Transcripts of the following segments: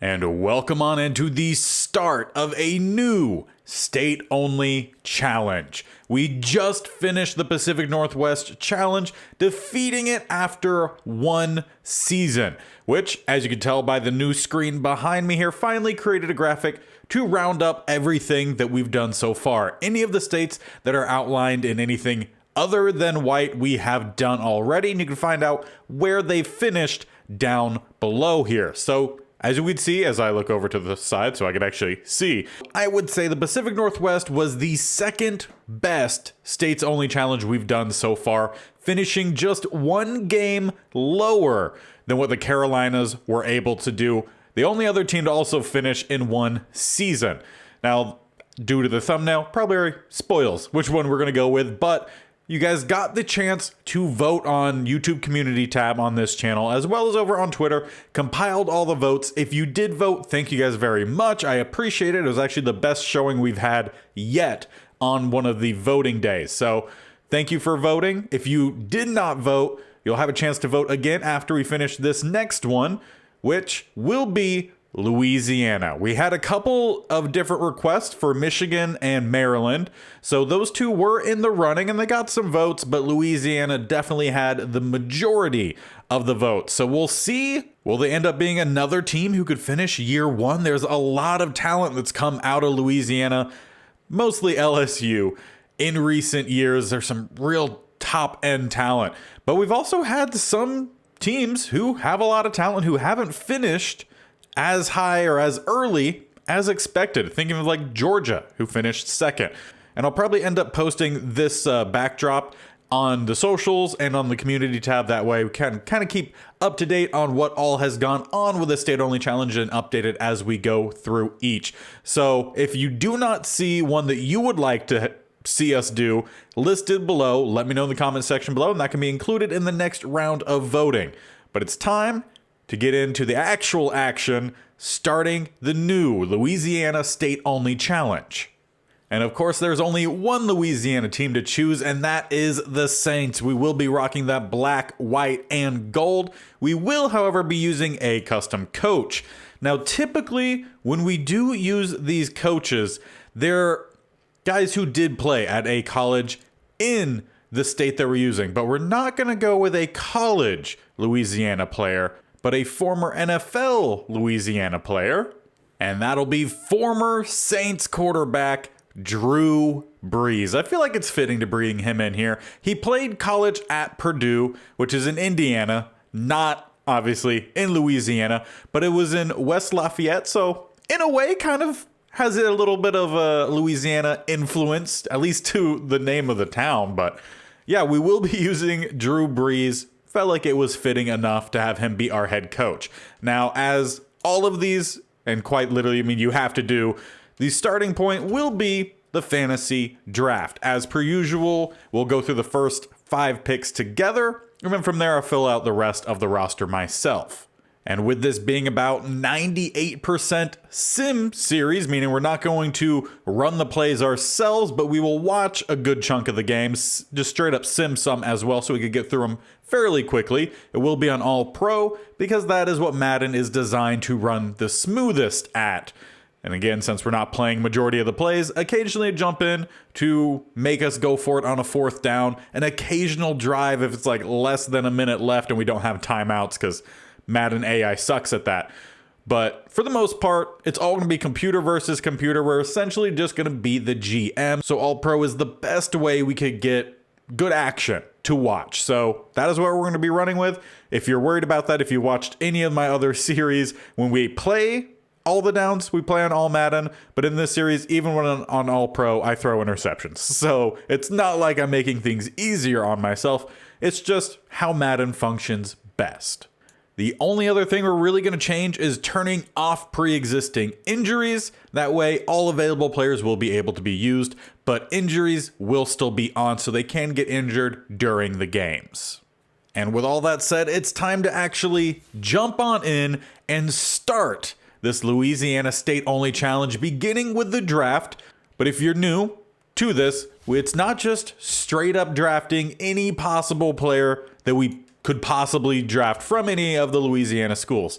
And welcome on into the start of a new state-only challenge. We just finished the Pacific Northwest Challenge, defeating it after one season, which, as you can tell by the new screen behind me here, finally created a graphic to round up everything that we've done so far. Any of the states that are outlined in anything other than white, we have done already, and you can find out where they finished down below here. So, as you would see, as I look over to the side so I can actually see, I would say the Pacific Northwest was the second best states only challenge we've done so far, finishing just one game lower than what the Carolinas were able to do. The only other team to also finish in one season. Now, due to the thumbnail, probably spoils which one we're going to go with, but you guys got the chance to vote on YouTube community tab on this channel, as well as over on Twitter, compiled all the votes. If you did vote, thank you guys very much. I appreciate it. It was actually the best showing we've had yet on one of the voting days. So thank you for voting. If you did not vote, you'll have a chance to vote again after we finish this next one, which will be Louisiana. We had a couple of different requests for Michigan and Maryland, so those two were in the running and they got some votes, but Louisiana definitely had the majority of the votes. So we'll see, will they end up being another team who could finish year one? There's a lot of talent that's come out of Louisiana, mostly LSU. In recent years, there's some real top-end talent, but we've also had some teams who have a lot of talent who haven't finished as high or as early as expected. Thinking of like Georgia, who finished second. And I'll probably end up posting this backdrop on the socials and on the community tab. That way we can kind of keep up to date on what all has gone on with the state-only challenge and update it as we go through each. So if you do not see one that you would like to see us do listed below, let me know in the comment section below, and that can be included in the next round of voting. But it's time to get into the actual action, starting the new Louisiana State Only Challenge. And of course, there's only one Louisiana team to choose, and that is the Saints. We will be rocking that black, white, and gold. We will, however, be using a custom coach. Now, typically, when we do use these coaches, they're guys who did play at a college in the state that we're using, but we're not going to go with a college Louisiana player, but a former NFL Louisiana player, and that'll be former Saints quarterback Drew Brees. I feel like it's fitting to bring him in here. He played college at Purdue, which is in Indiana, not obviously in Louisiana, but it was in West Lafayette, so in a way kind of has a little bit of a Louisiana influence, at least to the name of the town. But yeah, we will be using Drew Brees. Felt like it was fitting enough to have him be our head coach. Now, as all of these, and quite literally, I mean, you have to do, the starting point will be the fantasy draft. As per usual, we'll go through the first 5 picks together, and then from there, I'll fill out the rest of the roster myself. And with this being about 98% sim series, meaning we're not going to run the plays ourselves, but we will watch a good chunk of the games, just straight up sim some as well, so we could get through them fairly quickly. It will be on All Pro, because that is what Madden is designed to run the smoothest at. And again, since we're not playing majority of the plays, occasionally jump in to make us go for it on a 4th down, an occasional drive if it's like less than a minute left and we don't have timeouts, because Madden AI sucks at that. But for the most part, it's all going to be computer versus computer. We're essentially just going to be the GM. So All Pro is the best way we could get good action to watch. So that is what we're going to be running with. If you're worried about that, if you watched any of my other series, when we play all the downs, we play on all Madden. But in this series, even when on All Pro, I throw interceptions. So it's not like I'm making things easier on myself. It's just how Madden functions best. The only other thing we're really going to change is turning off pre-existing injuries. That way, all available players will be able to be used, but injuries will still be on, so they can get injured during the games. And with all that said, it's time to actually jump on in and start this Louisiana State Only Challenge, beginning with the draft. But if you're new to this, it's not just straight up drafting any possible player that we could possibly draft from any of the Louisiana schools.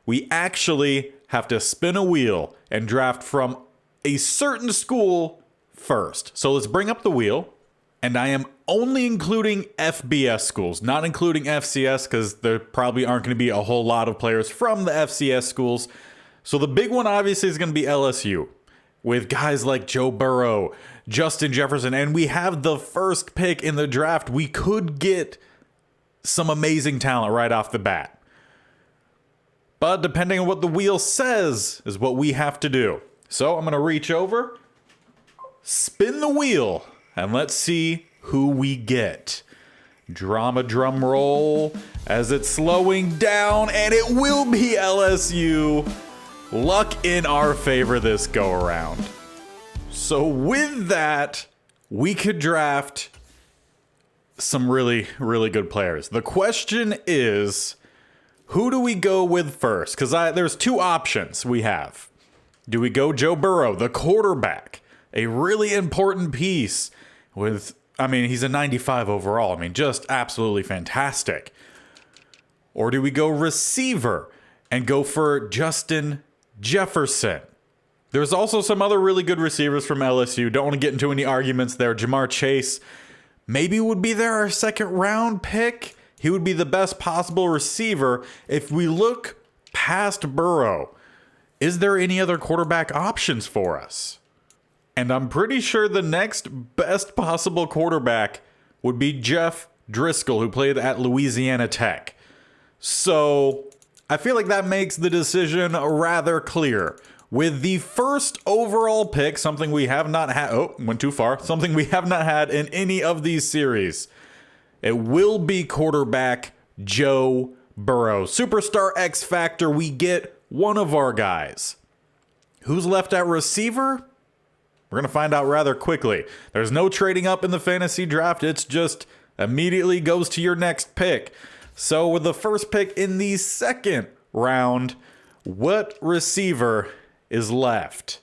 We actually have to spin a wheel and draft from a certain school first. So let's bring up the wheel. And I am only including FBS schools, not including FCS, because there probably aren't going to be a whole lot of players from the FCS schools. So the big one obviously is going to be LSU, with guys like Joe Burrow, Justin Jefferson, and we have the first pick in the draft. We could get some amazing talent right off the bat. But depending on what the wheel says is what we have to do. So I'm going to reach over, spin the wheel, and let's see who we get. Drama drum roll as it's slowing down, and it will be LSU. Luck in our favor this go around. So with that, we could draft some really, really good players. The question is, who do we go with first? Because there's two options we have. Do we go Joe Burrow, the quarterback, a really important piece with, he's a 95 overall. Just absolutely fantastic. Or do we go receiver and go for Justin Jefferson? There's also some other really good receivers from LSU. Don't want to get into any arguments there. Jamar Chase maybe would be there our second round pick. He would be the best possible receiver. If we look past Burrow, is there any other quarterback options for us? And I'm pretty sure the next best possible quarterback would be Jeff Driscoll, who played at Louisiana Tech. So I feel like that makes the decision rather clear. With the first overall pick, something we have not had, went too far, something we have not had in any of these series, it will be quarterback Joe Burrow. Superstar X Factor, we get one of our guys. Who's left at receiver? We're going to find out rather quickly. There's no trading up in the fantasy draft. It's just immediately goes to your next pick. So with the first pick in the second round, what receiver is left?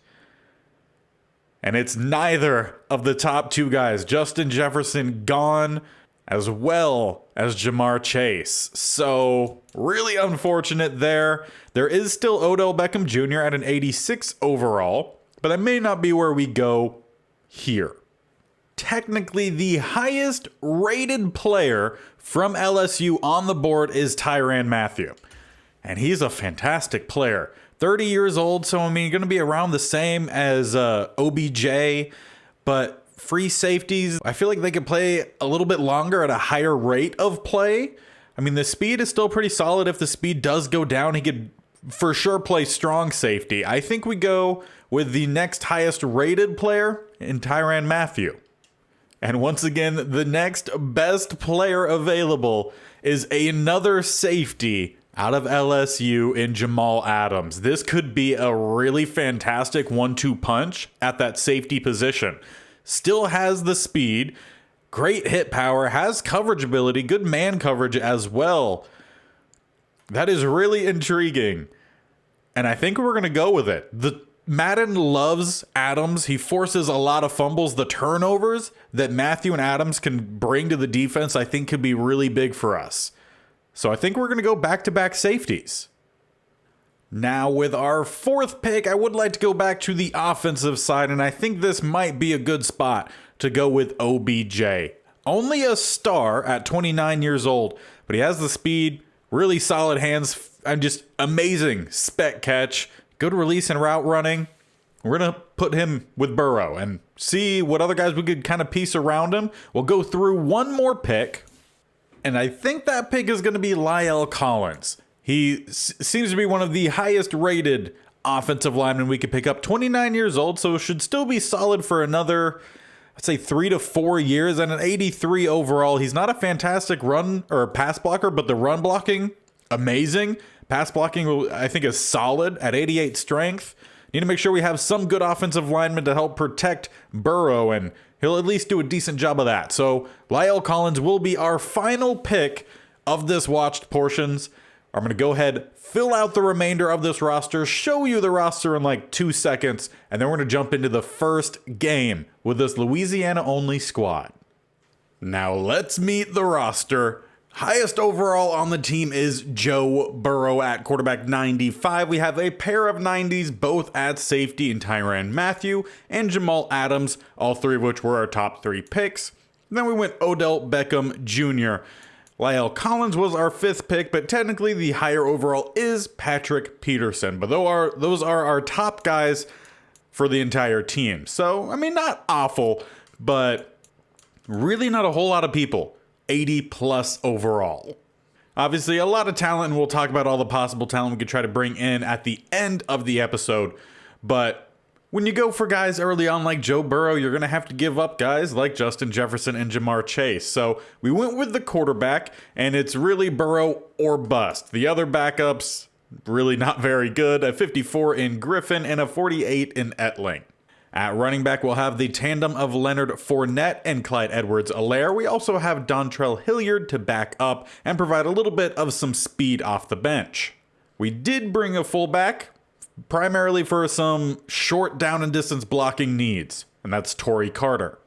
And it's neither of the top two guys. Justin Jefferson gone, as well as Jamar Chase. So really unfortunate there. There is still Odell Beckham Jr. at an 86 overall. But that may not be where we go here. Technically, the highest rated player from LSU on the board is Tyrann Mathieu. And he's a fantastic player. 30 years old, so going to be around the same as OBJ. But free safeties, I feel like they could play a little bit longer at a higher rate of play. The speed is still pretty solid. If the speed does go down, he could for sure play strong safety. I think we go with the next highest rated player in Tyrann Mathieu. And once again, the next best player available is another safety out of LSU in Jamal Adams. This could be a really fantastic 1-2 punch at that safety position. Still has the speed, great hit power, has coverage ability, good man coverage as well. That is really intriguing. And I think we're going to go with it. The Madden loves Adams. He forces a lot of fumbles. The turnovers that Mathieu and Adams can bring to the defense, I think, could be really big for us. So I think we're going to go back-to-back safeties. Now, with our fourth pick, I would like to go back to the offensive side, and I think this might be a good spot to go with OBJ. Only a star at 29 years old, but he has the speed, really solid hands, and just amazing spec catch. Good release and route running. We're going to put him with Burrow and see what other guys we could kind of piece around him. We'll go through one more pick, and I think that pick is going to be La'el Collins. He seems to be one of the highest rated offensive linemen we could pick up. 29 years old, so should still be solid for another, I'd say 3 to 4 years, and an 83 overall. He's not a fantastic run or pass blocker, but the run blocking, amazing. Pass blocking, I think, is solid at 88 strength. Need to make sure we have some good offensive linemen to help protect Burrow, and he'll at least do a decent job of that. So La'el Collins will be our final pick of this watched portions. I'm going to go ahead, fill out the remainder of this roster, show you the roster in like 2 seconds, and then we're going to jump into the first game with this Louisiana Only squad. Now let's meet the roster. Highest overall on the team is Joe Burrow at quarterback 95. We have a pair of 90s, both at safety in Tyrann Mathieu and Jamal Adams, all three of which were our top 3 picks. Then we went Odell Beckham Jr. Lyle Collins was our 5th pick, but technically the higher overall is Patrick Peterson. But those are our top guys for the entire team. So, I mean, not awful, but really not a whole lot of people. 80 plus overall. Obviously, a lot of talent, and we'll talk about all the possible talent we could try to bring in at the end of the episode. But when you go for guys early on like Joe Burrow, you're going to have to give up guys like Justin Jefferson and Jamar Chase. So we went with the quarterback, and it's really Burrow or bust. The other backups, really not very good. A 54 in Griffin and a 48 in Etling. At running back, we'll have the tandem of Leonard Fournette and Clyde Edwards-Helaire. We also have Dontrell Hilliard to back up and provide a little bit of some speed off the bench. We did bring a fullback, primarily for some short down and distance blocking needs, and that's Torrey Carter.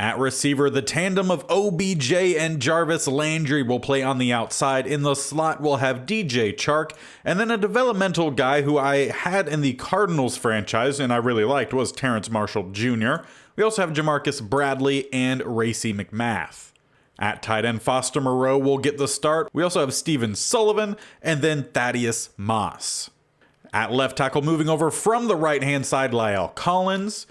At receiver, the tandem of OBJ and Jarvis Landry will play on the outside. In the slot, we'll have DJ Chark, and then a developmental guy who I had in the Cardinals franchise and I really liked was Terrence Marshall Jr. We also have Jamarcus Bradley and Racey McMath. At tight end, Foster Moreau will get the start. We also have Steven Sullivan and then Thaddeus Moss. At left tackle, moving over from the right-hand side, Lyle Collins.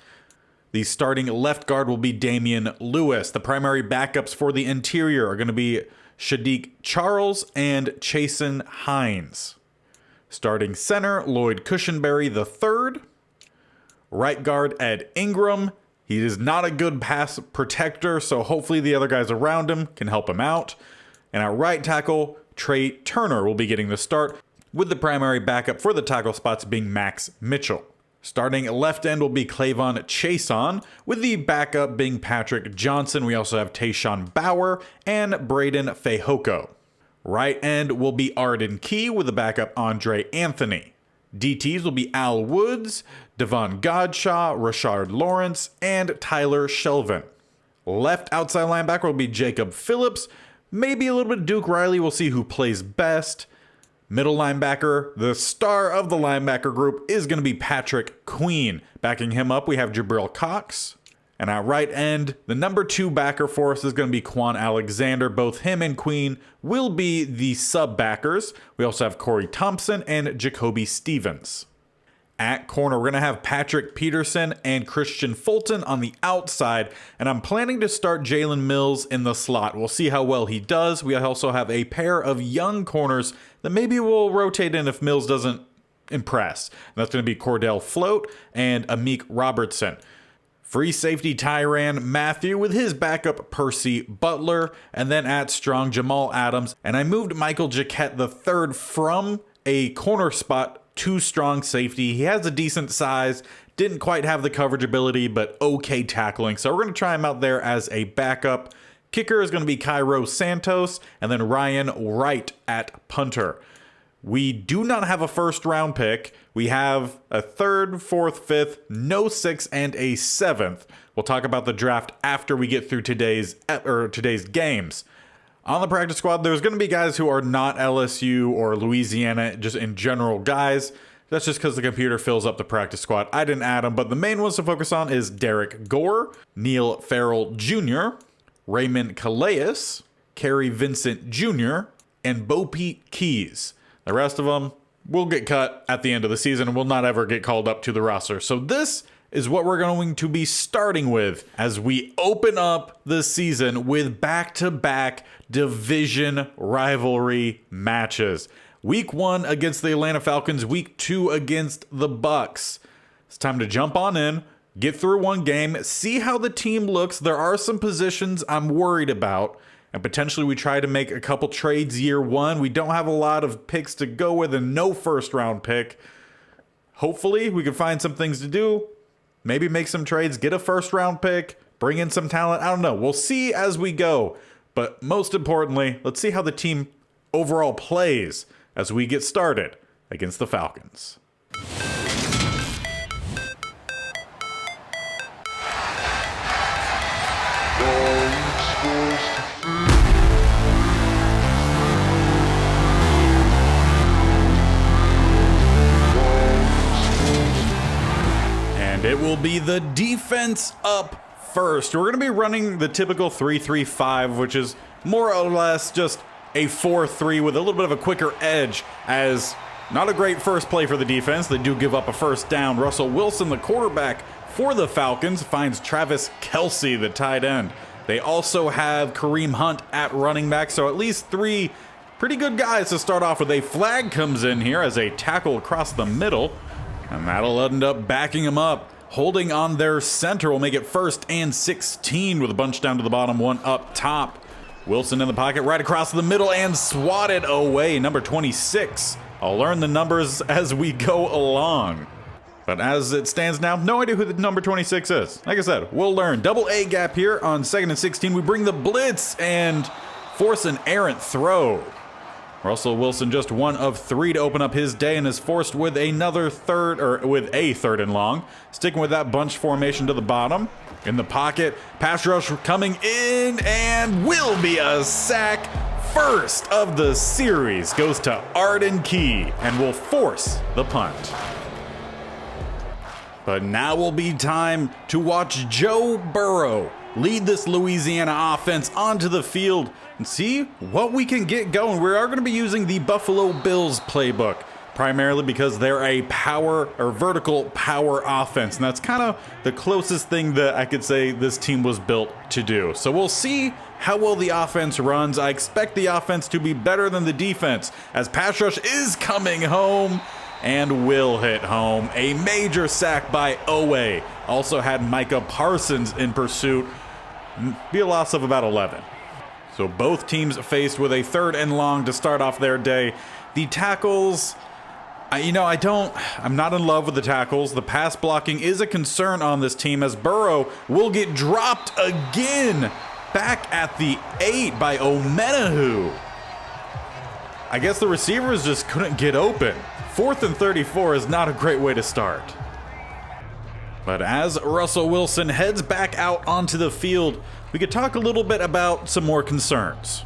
The starting left guard will be Damian Lewis. The primary backups for the interior are going to be Shadiq Charles and Chasen Hines. Starting center, Lloyd Cushenberry III. Right guard, Ed Ingram. He is not a good pass protector, so hopefully the other guys around him can help him out. And at right tackle, Trey Turner will be getting the start, with the primary backup for the tackle spots being Max Mitchell. Starting left end will be Clavon Chason, with the backup being Patrick Johnson. We also have Tayshawn Bauer and Braden Fehoko. Right end will be Arden Key, with the backup Andre Anthony. DTs will be Al Woods, Devon Godshaw, Rashard Lawrence, and Tyler Shelvin. Left outside linebacker will be Jacob Phillips, maybe a little bit of Duke Riley. We'll see who plays best. Middle linebacker, the star of the linebacker group, is going to be Patrick Queen. Backing him up, we have Jabril Cox. And at right end, the number 2 backer for us is going to be Quan Alexander. Both him and Queen will be the sub-backers. We also have Corey Thompson and Jacoby Stevens. At corner, we're going to have Patrick Peterson and Christian Fulton on the outside, and I'm planning to start Jalen Mills in the slot. We'll see how well he does. We also have a pair of young corners that maybe we'll rotate in if Mills doesn't impress. And that's going to be Cordell Float and Amik Robertson. Free safety Tyrann Mathieu with his backup Percy Butler, and then at strong Jamal Adams. And I moved Michael Jacquet III from a corner spot to strong safety. He has a decent size, didn't quite have the coverage ability, but okay tackling. So we're going to try him out there as a backup. Kicker is going to be Cairo Santos, and then Ryan Wright at punter. We do not have a first round pick. We have a 3rd, 4th, 5th, no 6th, and a 7th. We'll talk about the draft after we get through today's games. On the practice squad, there's going to be guys who are not LSU or Louisiana, just in general guys. That's just because the computer fills up the practice squad. I didn't add them, but the main ones to focus on is Derek Gore, Neil Farrell Jr., Raymond Calais, Kerry Vincent Jr., and Bo Pete Keys. The rest of them will get cut at the end of the season and will not ever get called up to the roster. So this is what we're going to be starting with as we open up the season with back-to-back division rivalry matches. Week 1 against the Atlanta Falcons, week 2 against the Bucks. It's time to jump on in, get through one game, see how the team looks. There are some positions I'm worried about, and potentially we try to make a couple trades year 1. We don't have a lot of picks to go with and no first round pick. Hopefully we can find some things to do. Maybe make some trades, get a first round pick, bring in some talent. I don't know. We'll see as we go. But most importantly, let's see how the team overall plays as we get started against the Falcons. And it will be the defense up first. We're going to be running the typical 3-3-5, which is more or less just a 4-3 with a little bit of a quicker edge, as not a great first play for the defense. They do give up a first down. Russell Wilson, the quarterback for the Falcons, finds Travis Kelce, the tight end. They also have Kareem Hunt at running back, so at least 3 pretty good guys to start off with. A flag comes in here as a tackle across the middle, and that'll end up backing him up. Holding on their center will make it 1st and 16 with a bunch down to the bottom, 1 up top. Wilson in the pocket right across the middle and swatted away. Number 26. I'll learn the numbers as we go along. But as it stands now, no idea who the number 26 is. Like I said, we'll learn. Double A gap here on 2nd and 16. We bring the blitz and force an errant throw. Russell Wilson just 1 of 3 to open up his day and is forced with a 3rd and long. Sticking with that bunch formation to the bottom. In the pocket, pass rush coming in and will be a sack. First of the series goes to Arden and will force the punt. But now will be time to watch Joe Burrow lead this Louisiana offense onto the field and see what we can get going. We are going to be using the Buffalo Bills playbook, primarily because they're a vertical power offense, and that's kind of the closest thing that I could say this team was built to do. So we'll see how well the offense runs. I expect the offense to be better than the defense, as pass rush is coming home and will hit home. A major sack by Owe. Also had Micah Parsons in pursuit. Be a loss of about 11. So both teams faced with a 3rd and long to start off their day. The tackles, I'm not in love with the tackles. The pass blocking is a concern on this team, as Burrow will get dropped again. Back at the 8 by Omenahu. I guess the receivers just couldn't get open. 4th and 34 is not a great way to start. But as Russell Wilson heads back out onto the field, we could talk a little bit about some more concerns.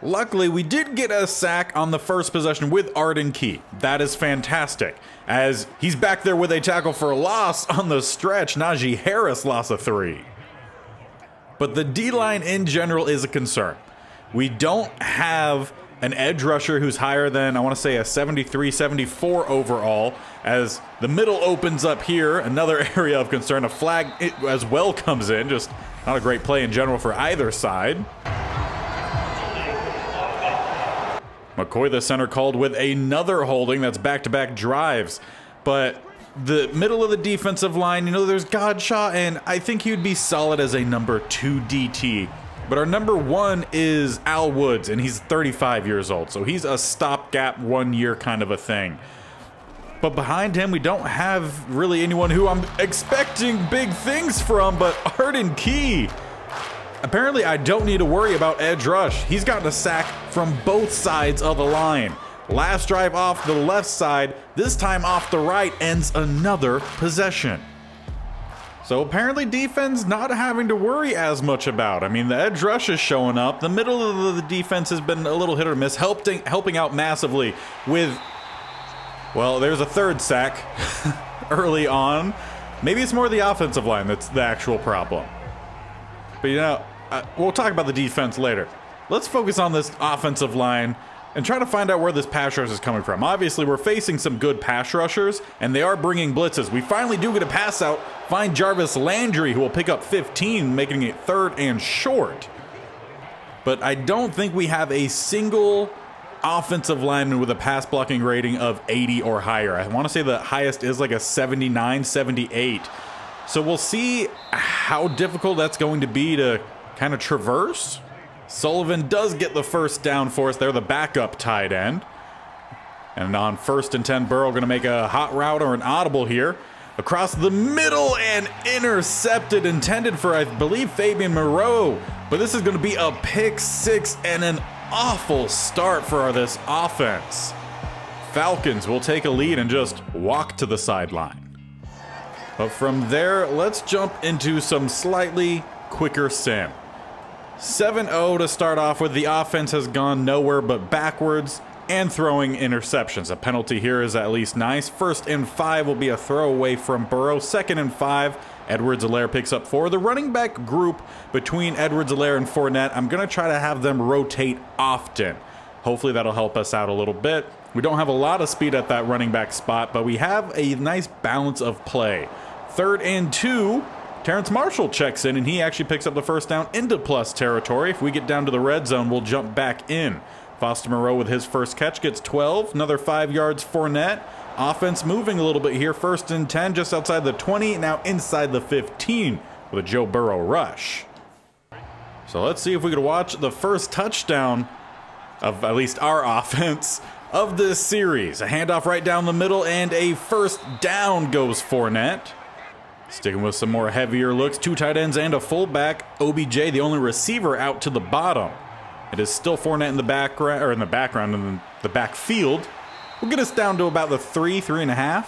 Luckily, we did get a sack on the first possession with Arden. That is fantastic, as he's back there with a tackle for a loss on the stretch. Najee Harris lost a 3. But the D-line in general is a concern. We don't have an edge rusher who's higher than, I want to say, a 73, 74 overall, as the middle opens up here. Another area of concern. A flag as well comes in. Just not a great play in general for either side. McCoy, the center, called with another holding. That's back-to-back drives. But the middle of the defensive line, there's Godshaw, and I think he would be solid as a number 2 DT. But our number 1 is Al Woods, and he's 35 years old, so he's a stopgap 1-year kind of a thing. But behind him, we don't have really anyone who I'm expecting big things from, but Arden. Apparently, I don't need to worry about edge rush. He's gotten a sack from both sides of the line. Last drive off the left side, this time off the right, ends another possession. So apparently defense not having to worry as much about. I mean, the edge rush is showing up. The middle of the defense has been a little hit or miss, helping out massively with, well, there's a 3rd sack early on. Maybe it's more the offensive line that's the actual problem. But we'll talk about the defense later. Let's focus on this offensive line and try to find out where this pass rush is coming from. Obviously, we're facing some good pass rushers, and they are bringing blitzes. We finally do get a pass out, find Jarvis Landry, who will pick up 15, making it 3rd and short. But I don't think we have a single offensive lineman with a pass blocking rating of 80 or higher. I want to say the highest is like a 79, 78. So we'll see how difficult that's going to be to kind of traverse. Sullivan does get the first down for us. They're the backup tight end. And on 1st and 10, Burrow going to make a hot route or an audible here. Across the middle and intercepted, intended for, I believe, Fabian Moreau. But this is going to be a pick 6 and an awful start for this offense. Falcons will take a lead and just walk to the sideline. But from there, let's jump into some slightly quicker sim. 7-0 to start off with. The offense has gone nowhere but backwards, and throwing interceptions. A penalty here is at least nice. 1st and 5 will be a throwaway from Burrow. 2nd and 5, Edwards-Helaire picks up 4. The running back group between Edwards-Helaire and Fournette, I'm going to try to have them rotate often. Hopefully that'll help us out a little bit. We don't have a lot of speed at that running back spot, but we have a nice balance of play. 3rd and 2, Terrence Marshall checks in, and he actually picks up the 1st down into plus territory. If we get down to the red zone, we'll jump back in. Foster Moreau with his first catch gets 12. Another 5 yards Fournette. Offense moving a little bit here. 1st and 10 just outside the 20. Now inside the 15 with a Joe Burrow rush. So let's see if we could watch the first touchdown of at least our offense of this series. A handoff right down the middle and a 1st down goes Fournette. Sticking with some more heavier looks. 2 tight ends and a fullback. OBJ, the only receiver, out to the bottom. It is still Fournette in the background, or in the backfield. Will get us down to about the 3.5.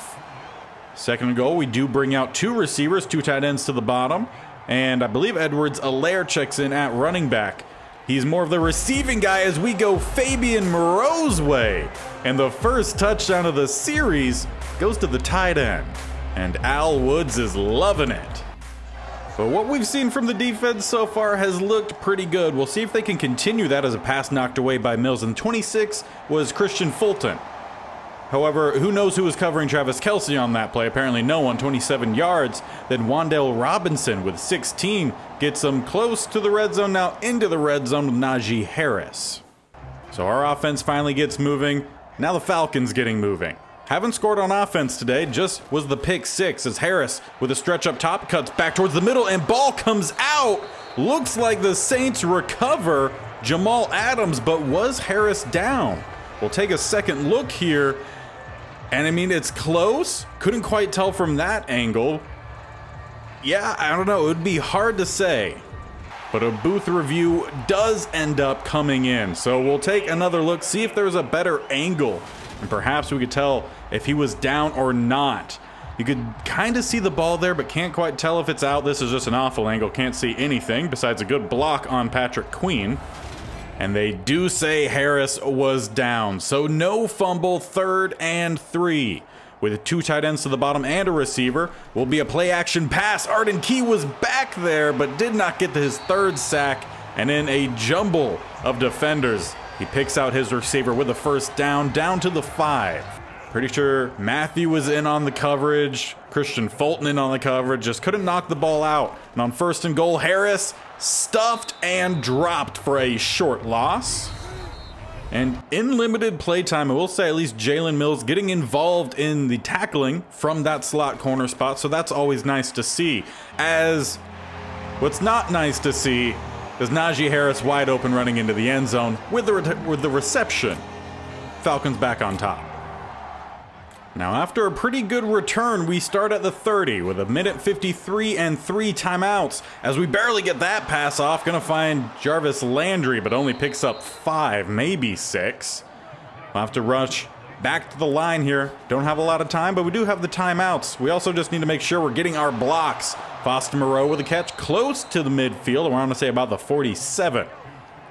2nd and goal, we do bring out 2 receivers, 2 tight ends to the bottom. And I believe Edwards-Helaire checks in at running back. He's more of the receiving guy as we go Fabian Moreau's way. And the first touchdown of the series goes to the tight end. And Al Woods is loving it. But what we've seen from the defense so far has looked pretty good. We'll see if they can continue that as a pass knocked away by Mills. And 26 was Christian Fulton. However, who knows who was covering Travis Kelce on that play? Apparently no one. 27 yards. Then Wan'Dale Robinson with 16 gets them close to the red zone, now into the red zone with Najee Harris. So our offense finally gets moving. Now the Falcons getting moving. Haven't scored on offense today, just was the pick 6 as Harris with a stretch up top cuts back towards the middle and ball comes out. Looks like the Saints recover Jamal Adams, but was Harris down? We'll take a second look here. And I mean, it's close. Couldn't quite tell from that angle. Yeah, I don't know. It would be hard to say. But a booth review does end up coming in. So we'll take another look, see if there's a better angle. And perhaps we could tell if he was down or not. You could kind of see the ball there, but can't quite tell if it's out. This is just an awful angle. Can't see anything besides a good block on Patrick Queen. And they do say Harris was down. So no fumble, 3rd and 3. With 2 tight ends to the bottom and a receiver, will be a play action pass. Arden Key was back there, but did not get to his 3rd sack. And in a jumble of defenders, he picks out his receiver with a 1st down to the 5. Pretty sure Matthew was in on the coverage. Christian Fulton in on the coverage. Just couldn't knock the ball out. And on 1st and goal, Harris stuffed and dropped for a short loss. And in limited playtime, I will say at least Jalen Mills getting involved in the tackling from that slot corner spot. So that's always nice to see. As what's not nice to see is Najee Harris wide open running into the end zone with the reception. Falcons back on top. Now after a pretty good return, we start at the 30 with 1:53 and 3 timeouts. As we barely get that pass off, gonna find Jarvis Landry, but only picks up 5, maybe 6. We'll have to rush back to the line here. Don't have a lot of time, but we do have the timeouts. We also just need to make sure we're getting our blocks. Foster Moreau with a catch close to the midfield. I want to say about the 47.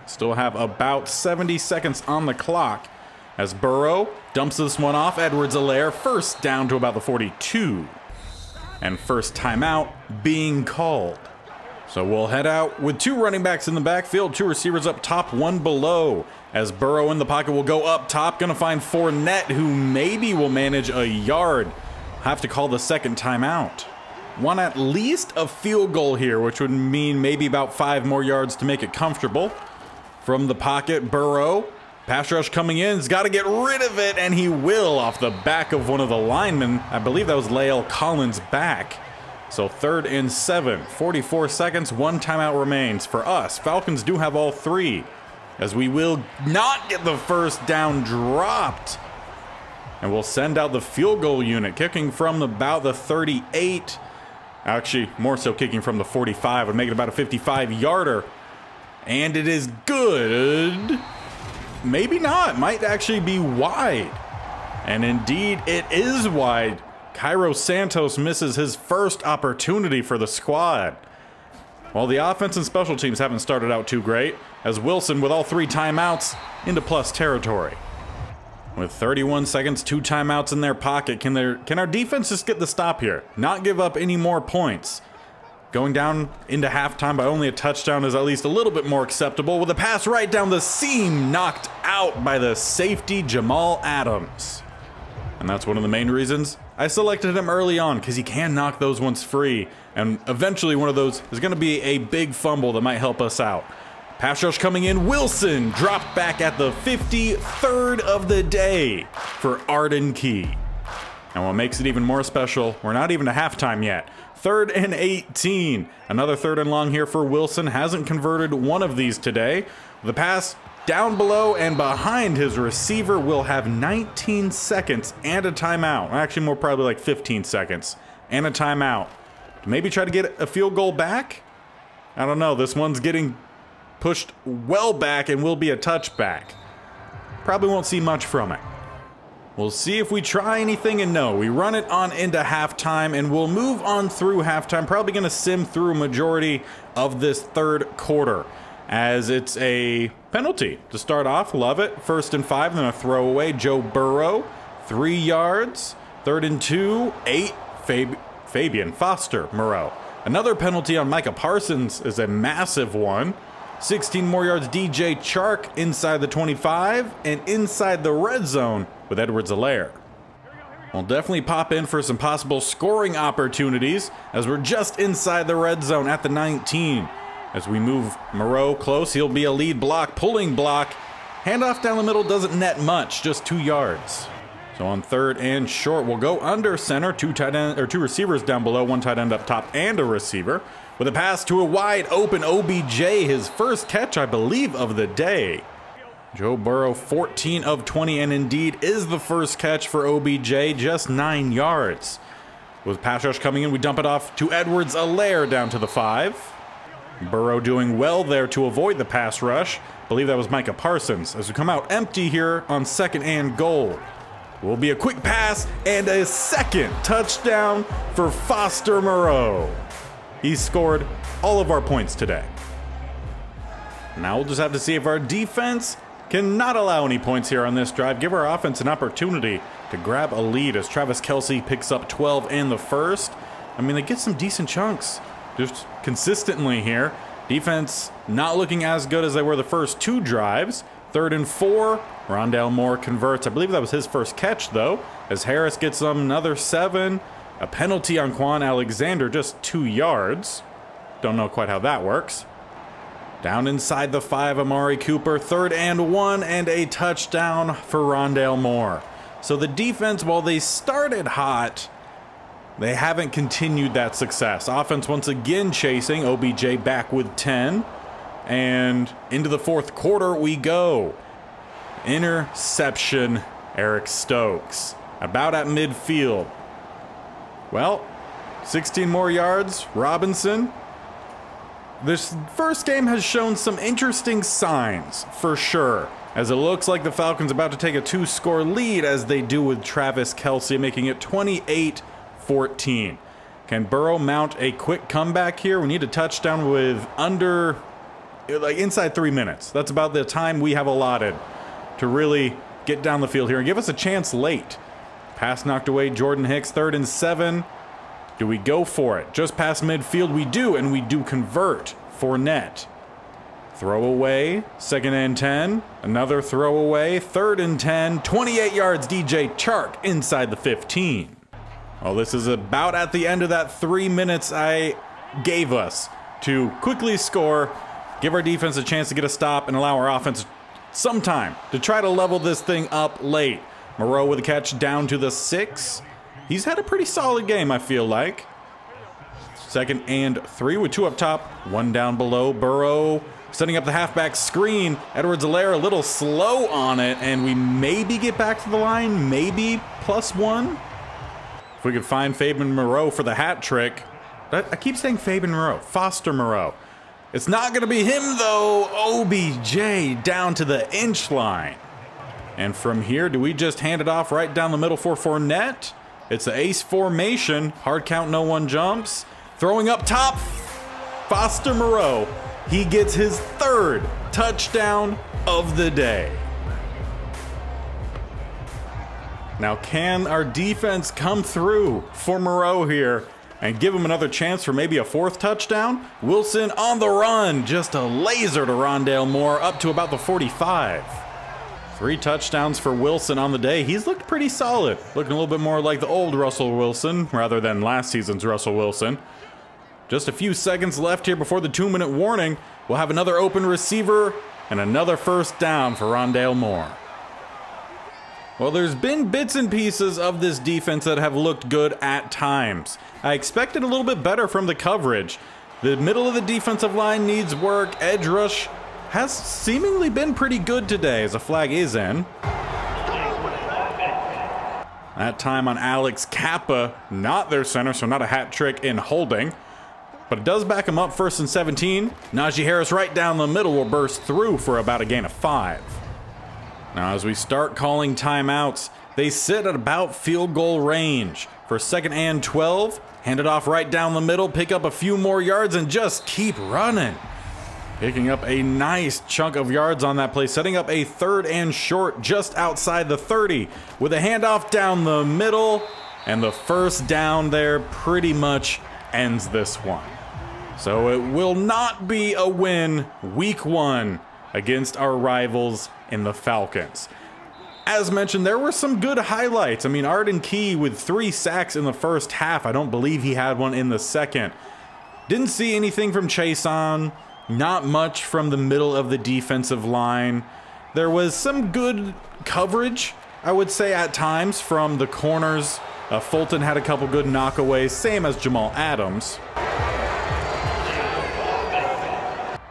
Still have about 70 seconds on the clock. As Burrow dumps this one off, Edwards-Helaire 1st down to about the 42. And 1st timeout being called. So we'll head out with 2 running backs in the backfield, 2 receivers up top, 1 below. As Burrow in the pocket will go up top, gonna find Fournette, who maybe will manage a yard. Have to call the 2nd timeout. Want at least a field goal here, which would mean maybe about 5 more yards to make it comfortable. From the pocket, Burrow. Pass rush coming in, he's got to get rid of it, and he will off the back of one of the linemen. I believe that was Lael Collins back. So 3rd and 7, 44 seconds, 1 timeout remains for us. Falcons do have all 3, as we will not get the 1st down dropped. And we'll send out the field goal unit, kicking from about the 38. Actually, more so kicking from the 45, would make it about a 55-yarder. And it is good. Maybe not, might actually be wide. And indeed, it is wide. Cairo Santos misses his first opportunity for the squad. While the offense and special teams haven't started out too great, as Wilson with all 3 timeouts into plus territory. With 31 seconds, 2 timeouts in their pocket, can our defense just get the stop here? Not give up any more points. Going down into halftime by only a touchdown is at least a little bit more acceptable, with a pass right down the seam knocked out by the safety Jamal Adams. And that's one of the main reasons I selected him early on, because he can knock those ones free, and eventually one of those is going to be a big fumble that might help us out. Pass rush coming in, Wilson dropped back at the 53rd of the day for Arden Key. And what makes it even more special, we're not even to halftime yet. 3rd and 18. Another 3rd and long here for Wilson. Hasn't converted one of these today. The pass down below and behind his receiver will have 19 seconds and a timeout. Actually, more probably like 15 seconds and a timeout. Maybe try to get a field goal back? I don't know. This one's getting pushed well back and will be a touchback. Probably won't see much from it. We'll see if we try anything, and no, we run it on into halftime, and we'll move on through halftime. Probably going to sim through a majority of this 3rd quarter, as it's a penalty to start off. Love it. 1st and 5, then a throwaway. Joe Burrow, 3 yards. 3rd and 2, 8. Fabian Foster Moreau. Another penalty on Micah Parsons is a massive one. 16 more yards, DJ Chark inside the 25 and inside the red zone with Edwards-Helaire. We'll definitely pop in for some possible scoring opportunities as we're just inside the red zone at the 19. As we move Moreau close, he'll be a lead block, pulling block. Handoff down the middle doesn't net much, just 2 yards. So on 3rd and short, we'll go under center, 2 receivers down below, 1 tight end up top and a receiver. With a pass to a wide open OBJ, his first catch, I believe, of the day. Joe Burrow, 14 of 20, and indeed is the first catch for OBJ, just 9 yards. With pass rush coming in, we dump it off to Edwards-Helaire down to the 5. Burrow doing well there to avoid the pass rush. I believe that was Micah Parsons. As we come out empty here on 2nd and goal. Will be a quick pass and a 2nd touchdown for Foster Moreau. He scored all of our points today. Now we'll just have to see if our defense cannot allow any points here on this drive. Give our offense an opportunity to grab a lead as Travis Kelce picks up 12 in the 1st. I mean, they get some decent chunks just consistently here. Defense not looking as good as they were the first 2 drives. 3rd and 4, Rondale Moore converts. I believe that was his first catch, though, as Harris gets them another 7. A penalty on Quan Alexander, just 2 yards. Don't know quite how that works. Down inside the 5, Amari Cooper, 3rd and 1, and a touchdown for Rondale Moore. So the defense, while they started hot, they haven't continued that success. Offense once again chasing, OBJ back with 10. And into the 4th quarter we go. Interception, Eric Stokes. About at midfield. Well, 16 more yards, Robinson. This first game has shown some interesting signs, for sure, as it looks like the Falcons about to take a 2-score lead as they do with Travis Kelce, making it 28-14. Can Burrow mount a quick comeback here? We need a touchdown with inside 3 minutes. That's about the time we have allotted to really get down the field here and give us a chance late. Pass knocked away, Jordan Hicks, 3rd and 7. Do we go for it? Just past midfield, we do, and we do convert. Fournette. Throw away, 2nd and 10. Another throw away, 3rd and 10. 28 yards, DJ Chark inside the 15. Well, this is about at the end of that 3 minutes I gave us to quickly score, give our defense a chance to get a stop, and allow our offense some time to try to level this thing up late. Moreau with a catch down to the 6. He's had a pretty solid game, I feel like. 2nd and 3 with 2 up top, 1 down below. Burrow setting up the halfback screen. Edwards-Helaire a little slow on it, and we maybe get back to the line, maybe +1. If we could find Fabian Moreau for the hat trick. I keep saying Fabian Moreau, Foster Moreau. It's not going to be him, though. OBJ down to the inch line. And from here, do we just hand it off right down the middle for Fournette? It's the ace formation. Hard count, no one jumps. Throwing up top, Foster Moreau. He gets his 3rd touchdown of the day. Now, can our defense come through for Moreau here and give him another chance for maybe a 4th touchdown? Wilson on the run, just a laser to Rondale Moore up to about the 45. 3 touchdowns for Wilson on the day. He's looked pretty solid, looking a little bit more like the old Russell Wilson rather than last season's Russell Wilson. Just a few seconds left here before the 2-minute warning. We'll have another open receiver and another first down for Rondale Moore. Well, there's been bits and pieces of this defense that have looked good at times. I expected a little bit better from the coverage. The middle of the defensive line needs work. Edge rush has seemingly been pretty good today as a flag is in. That time on Alex Kappa, not their center, so not a hat trick in holding. But it does back him up 1st and 17. Najee Harris right down the middle will burst through for about a gain of 5. Now as we start calling timeouts, they sit at about field goal range. For 2nd and 12, hand it off right down the middle, pick up a few more yards and just keep running. Picking up a nice chunk of yards on that play, setting up a 3rd and short just outside the 30 with a handoff down the middle, and the first down there pretty much ends this one. So it will not be a win week 1 against our rivals in the Falcons. As mentioned, there were some good highlights. I mean, Arden Key with 3 sacks in the first half. I don't believe he had one in the second. Didn't see anything from Chason. Not much from the middle of the defensive line. There was some good coverage, I would say, at times from the corners. Fulton had a couple good knockaways, same as Jamal Adams.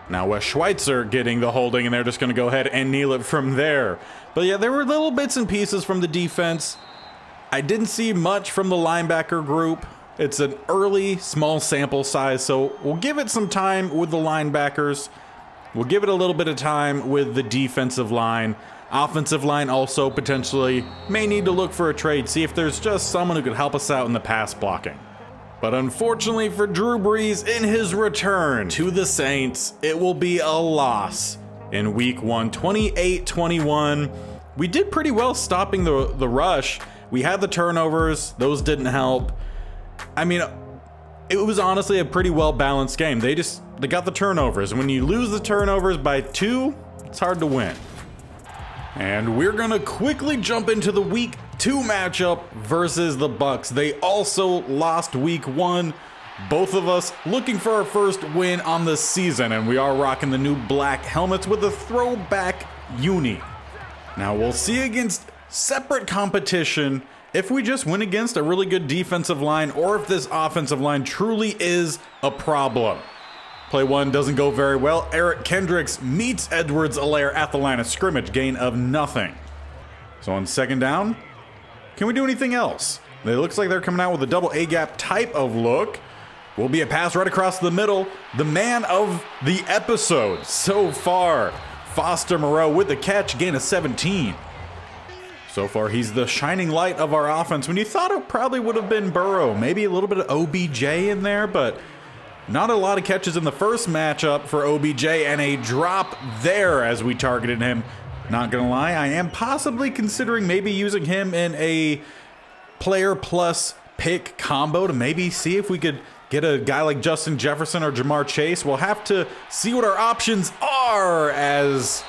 Now Wes Schweitzer getting the holding, and they're just going to go ahead and kneel it from there. But yeah, there were little bits and pieces from the defense. I didn't see much from the linebacker group. It's an early, small sample size, so we'll give it some time with the linebackers. We'll give it a little bit of time with the defensive line. Offensive line also potentially may need to look for a trade, see if there's just someone who could help us out in the pass blocking. But unfortunately for Drew Brees, in his return to the Saints, it will be a loss in week 1, 28-21. We did pretty well stopping the rush. We had the turnovers, those didn't help. I mean, it was honestly a pretty well-balanced game. They got the turnovers, and when you lose the turnovers by 2, it's hard to win. And we're gonna quickly jump into the week 2 matchup versus the Bucks. They also lost week 1. Both of us looking for our first win on the season, and we are rocking the new black helmets with a throwback uni. Now we'll see against separate competition if we just win against a really good defensive line, or if this offensive line truly is a problem. Play 1 doesn't go very well. Eric Kendricks meets Edwards-Helaire at the line of scrimmage, gain of nothing. So on 2nd down, can we do anything else? It looks like they're coming out with a double A-gap type of look. Will be a pass right across the middle. The man of the episode so far, Foster Moreau with the catch, gain of 17. So far, he's the shining light of our offense. When you thought it probably would have been Burrow, maybe a little bit of OBJ in there, but not a lot of catches in the first matchup for OBJ, and a drop there as we targeted him. Not gonna lie, I am possibly considering maybe using him in a player plus pick combo to maybe see if we could get a guy like Justin Jefferson or Jamar Chase. We'll have to see what our options are, as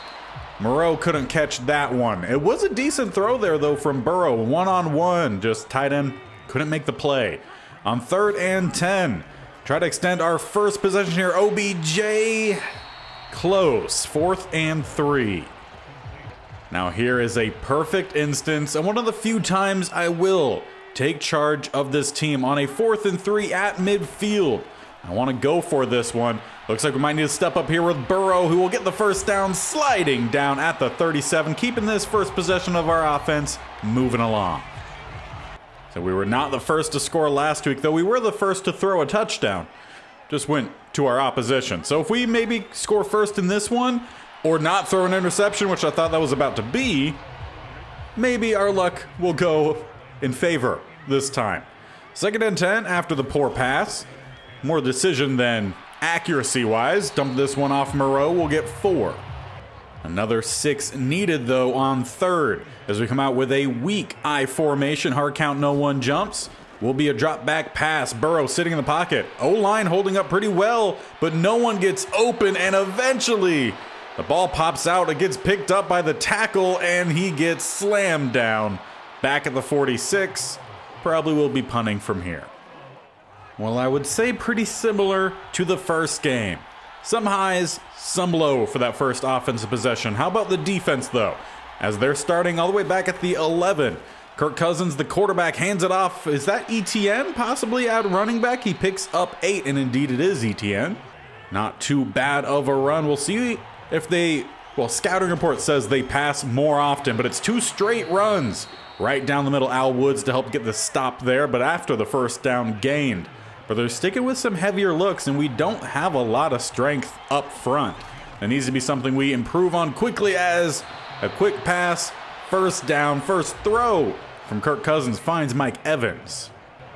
Moreau couldn't catch that one. It was a decent throw there, though, from Burrow. One-on-one, just tight end couldn't make the play. On 3rd and 10, try to extend our first possession here. OBJ, close. 4th and 3. Now here is a perfect instance, and one of the few times I will take charge of this team on a 4th and 3 at midfield. I want to go for this one. Looks like we might need to step up here with Burrow, who will get the first down, sliding down at the 37, keeping this first possession of our offense moving along. So we were not the first to score last week, though we were the first to throw a touchdown. Just went to our opposition. So if we maybe score first in this one, or not throw an interception, which I thought that was about to be, maybe our luck will go in favor this time. 2nd and 10 after the poor pass. More decision than accuracy-wise. Dump this one off Moreau. We'll get 4. Another 6 needed, though, on third. As we come out with a weak I formation, hard count, no one jumps. Will be a drop back pass. Burrow sitting in the pocket. O-line holding up pretty well, but no one gets open, and eventually the ball pops out. It gets picked up by the tackle, and he gets slammed down. Back at the 46. Probably will be punting from here. Well, I would say pretty similar to the first game. Some highs, some low for that first offensive possession. How about the defense, though? As they're starting all the way back at the 11. Kirk Cousins, the quarterback, hands it off. Is that ETN possibly at running back? He picks up 8, and indeed it is ETN. Not too bad of a run. We'll see if they, well, scouting report says they pass more often, but it's 2 straight runs right down the middle. Al Woods to help get the stop there, but after the first down gained. But they're sticking with some heavier looks, and we don't have a lot of strength up front. That needs to be something we improve on quickly, as a quick pass, first down, first throw from Kirk Cousins finds Mike Evans.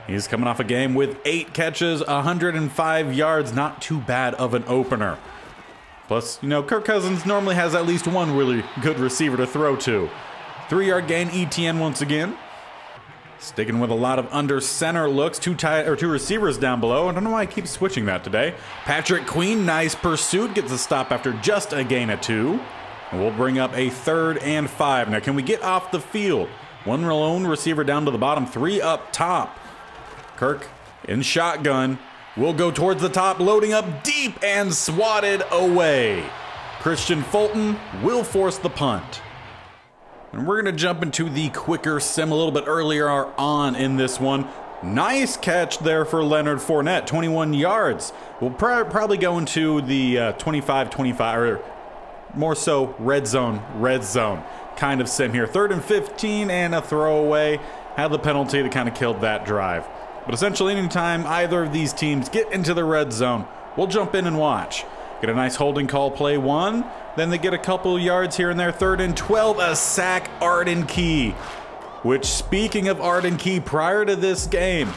He's coming off a game with 8 catches, 105 yards, not too bad of an opener. Plus, you know, Kirk Cousins normally has at least one really good receiver to throw to. 3-yard gain, ETN once again. Sticking with a lot of under center looks, 2 receivers down below. I don't know why I keep switching that today. Patrick Queen, nice pursuit, gets a stop after just a gain of 2. And we'll bring up a 3rd and 5. Now, can we get off the field? 1 lone receiver down to the bottom, 3 up top. Kirk in shotgun will go towards the top, loading up deep and swatted away. Christian Fulton will force the punt. And we're going to jump into the quicker sim a little bit earlier on in this one. Nice catch there for Leonard Fournette, 21 yards. We'll probably go into the 25-25, or more so red zone kind of sim here. 3rd and 15 and a throwaway. Had the penalty that kind of killed that drive. But essentially anytime either of these teams get into the red zone, we'll jump in and watch. Get a nice holding call, play 1. Then they get a couple yards here and there. 3rd and 12, a sack, Arden Key. Which, speaking of Arden Key, prior to this game,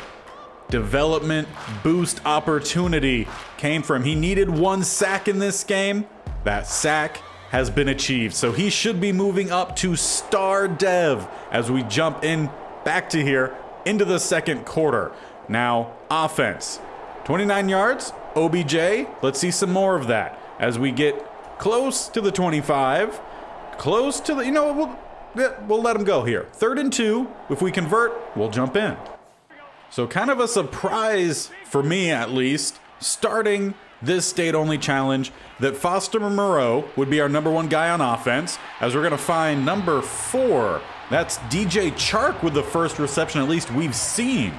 development boost opportunity came from. He needed 1 sack in this game. That sack has been achieved. So he should be moving up to star dev as we jump in back to here into the second quarter. Now, offense. 29 yards, OBJ. Let's see some more of that as we get close to the 25, close to the, you know, we'll let him go here. 3rd and 2, if we convert, we'll jump in. So kind of a surprise for me, at least, starting this state-only challenge, that Foster Moreau would be our number 1 guy on offense, as we're going to find number 4. That's DJ Chark with the first reception, at least we've seen.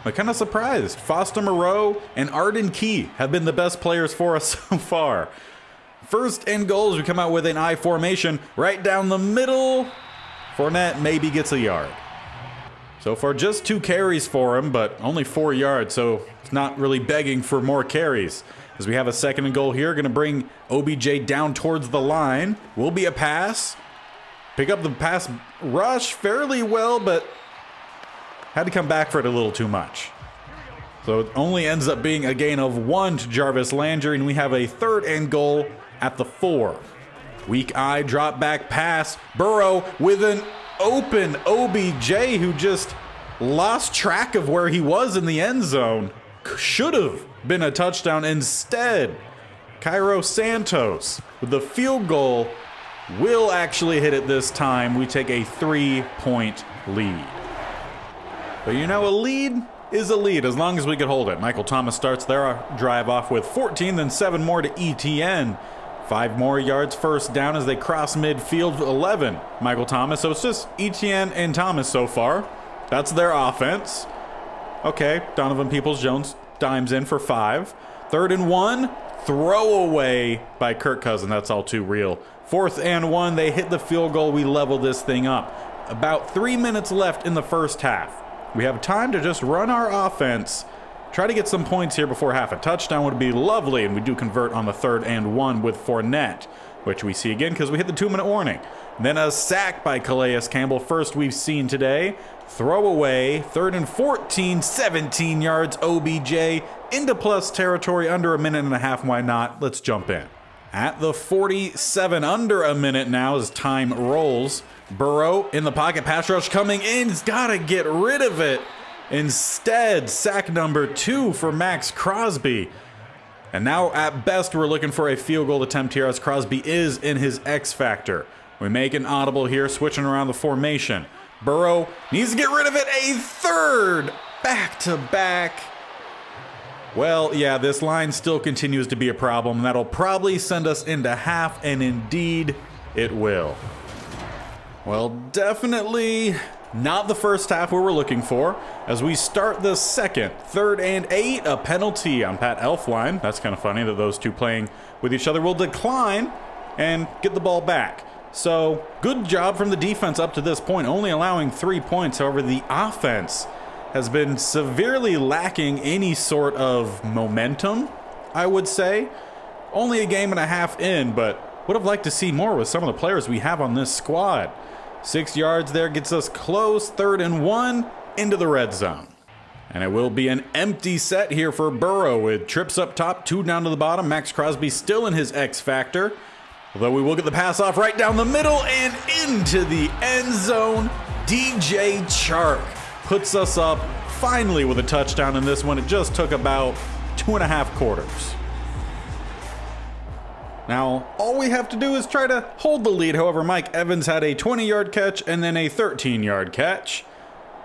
I'm kind of surprised. Foster Moreau and Arden Key have been the best players for us so far. 1st and goal as we come out with an I formation right down the middle. Fournette maybe gets a yard. So far just 2 carries for him, but only 4 yards, so it's not really begging for more carries. As we have a 2nd and goal here, going to bring OBJ down towards the line. Will be a pass. Pick up the pass rush fairly well, but had to come back for it a little too much. So it only ends up being a gain of 1 to Jarvis Landry, and we have a 3rd and goal at the 4. Weak eye drop back pass. Burrow with an open OBJ who just lost track of where he was in the end zone. Should have been a touchdown. Instead, Cairo Santos with the field goal will actually hit it this time. We take a 3-point lead. But you know, a lead is a lead as long as we can hold it. Michael Thomas starts their drive off with 14, then 7 more to ETN. 5 more yards first down as they cross midfield, 11. Michael Thomas, so it's just ETN and Thomas so far. That's their offense. Okay, Donovan Peoples-Jones dimes in for 5. 3rd and 1, throwaway by Kirk Cousins. That's all too real. 4th and 1, they hit the field goal. We level this thing up. About 3 minutes left in the first half. We have time to just run our offense, try to get some points here before half. A touchdown would be lovely, and we do convert on the 3rd and 1 with Fournette, which we see again because we hit the 2-minute warning. Then a sack by Calais Campbell, first we've seen today. Throwaway, 3rd and 14, 17 yards, OBJ into plus territory, under a minute and a half. Why not? Let's jump in. At the 47, under a minute now as time rolls. Moreau in the pocket, pass rush coming in. He's got to get rid of it. Instead, sack number 2 for Max Crosby. And now, at best, we're looking for a field goal attempt here as Crosby is in his X factor. We make an audible here, switching around the formation. Moreau needs to get rid of it. A third back-to-back. Well, yeah, this line still continues to be a problem. That'll probably send us into half, and indeed, it will. Well, definitely not the first half we were looking for. As we start the second, 3rd and 8, a penalty on Pat Elflein. That's kind of funny that those two playing with each other will decline and get the ball back. So, good job from the defense up to this point, only allowing 3 points. However, the offense has been severely lacking any sort of momentum, I would say. Only a game and a half in, but would have liked to see more with some of the players we have on this squad. 6 yards there gets us close, 3rd and 1 into the red zone. And it will be an empty set here for Moreau with trips up top, 2 down to the bottom. Max Crosby still in his X factor. Although we will get the pass off right down the middle and into the end zone. DJ Chark puts us up finally with a touchdown in this one. It just took about 2.5 quarters. Now, all we have to do is try to hold the lead. However, Mike Evans had a 20-yard catch and then a 13-yard catch.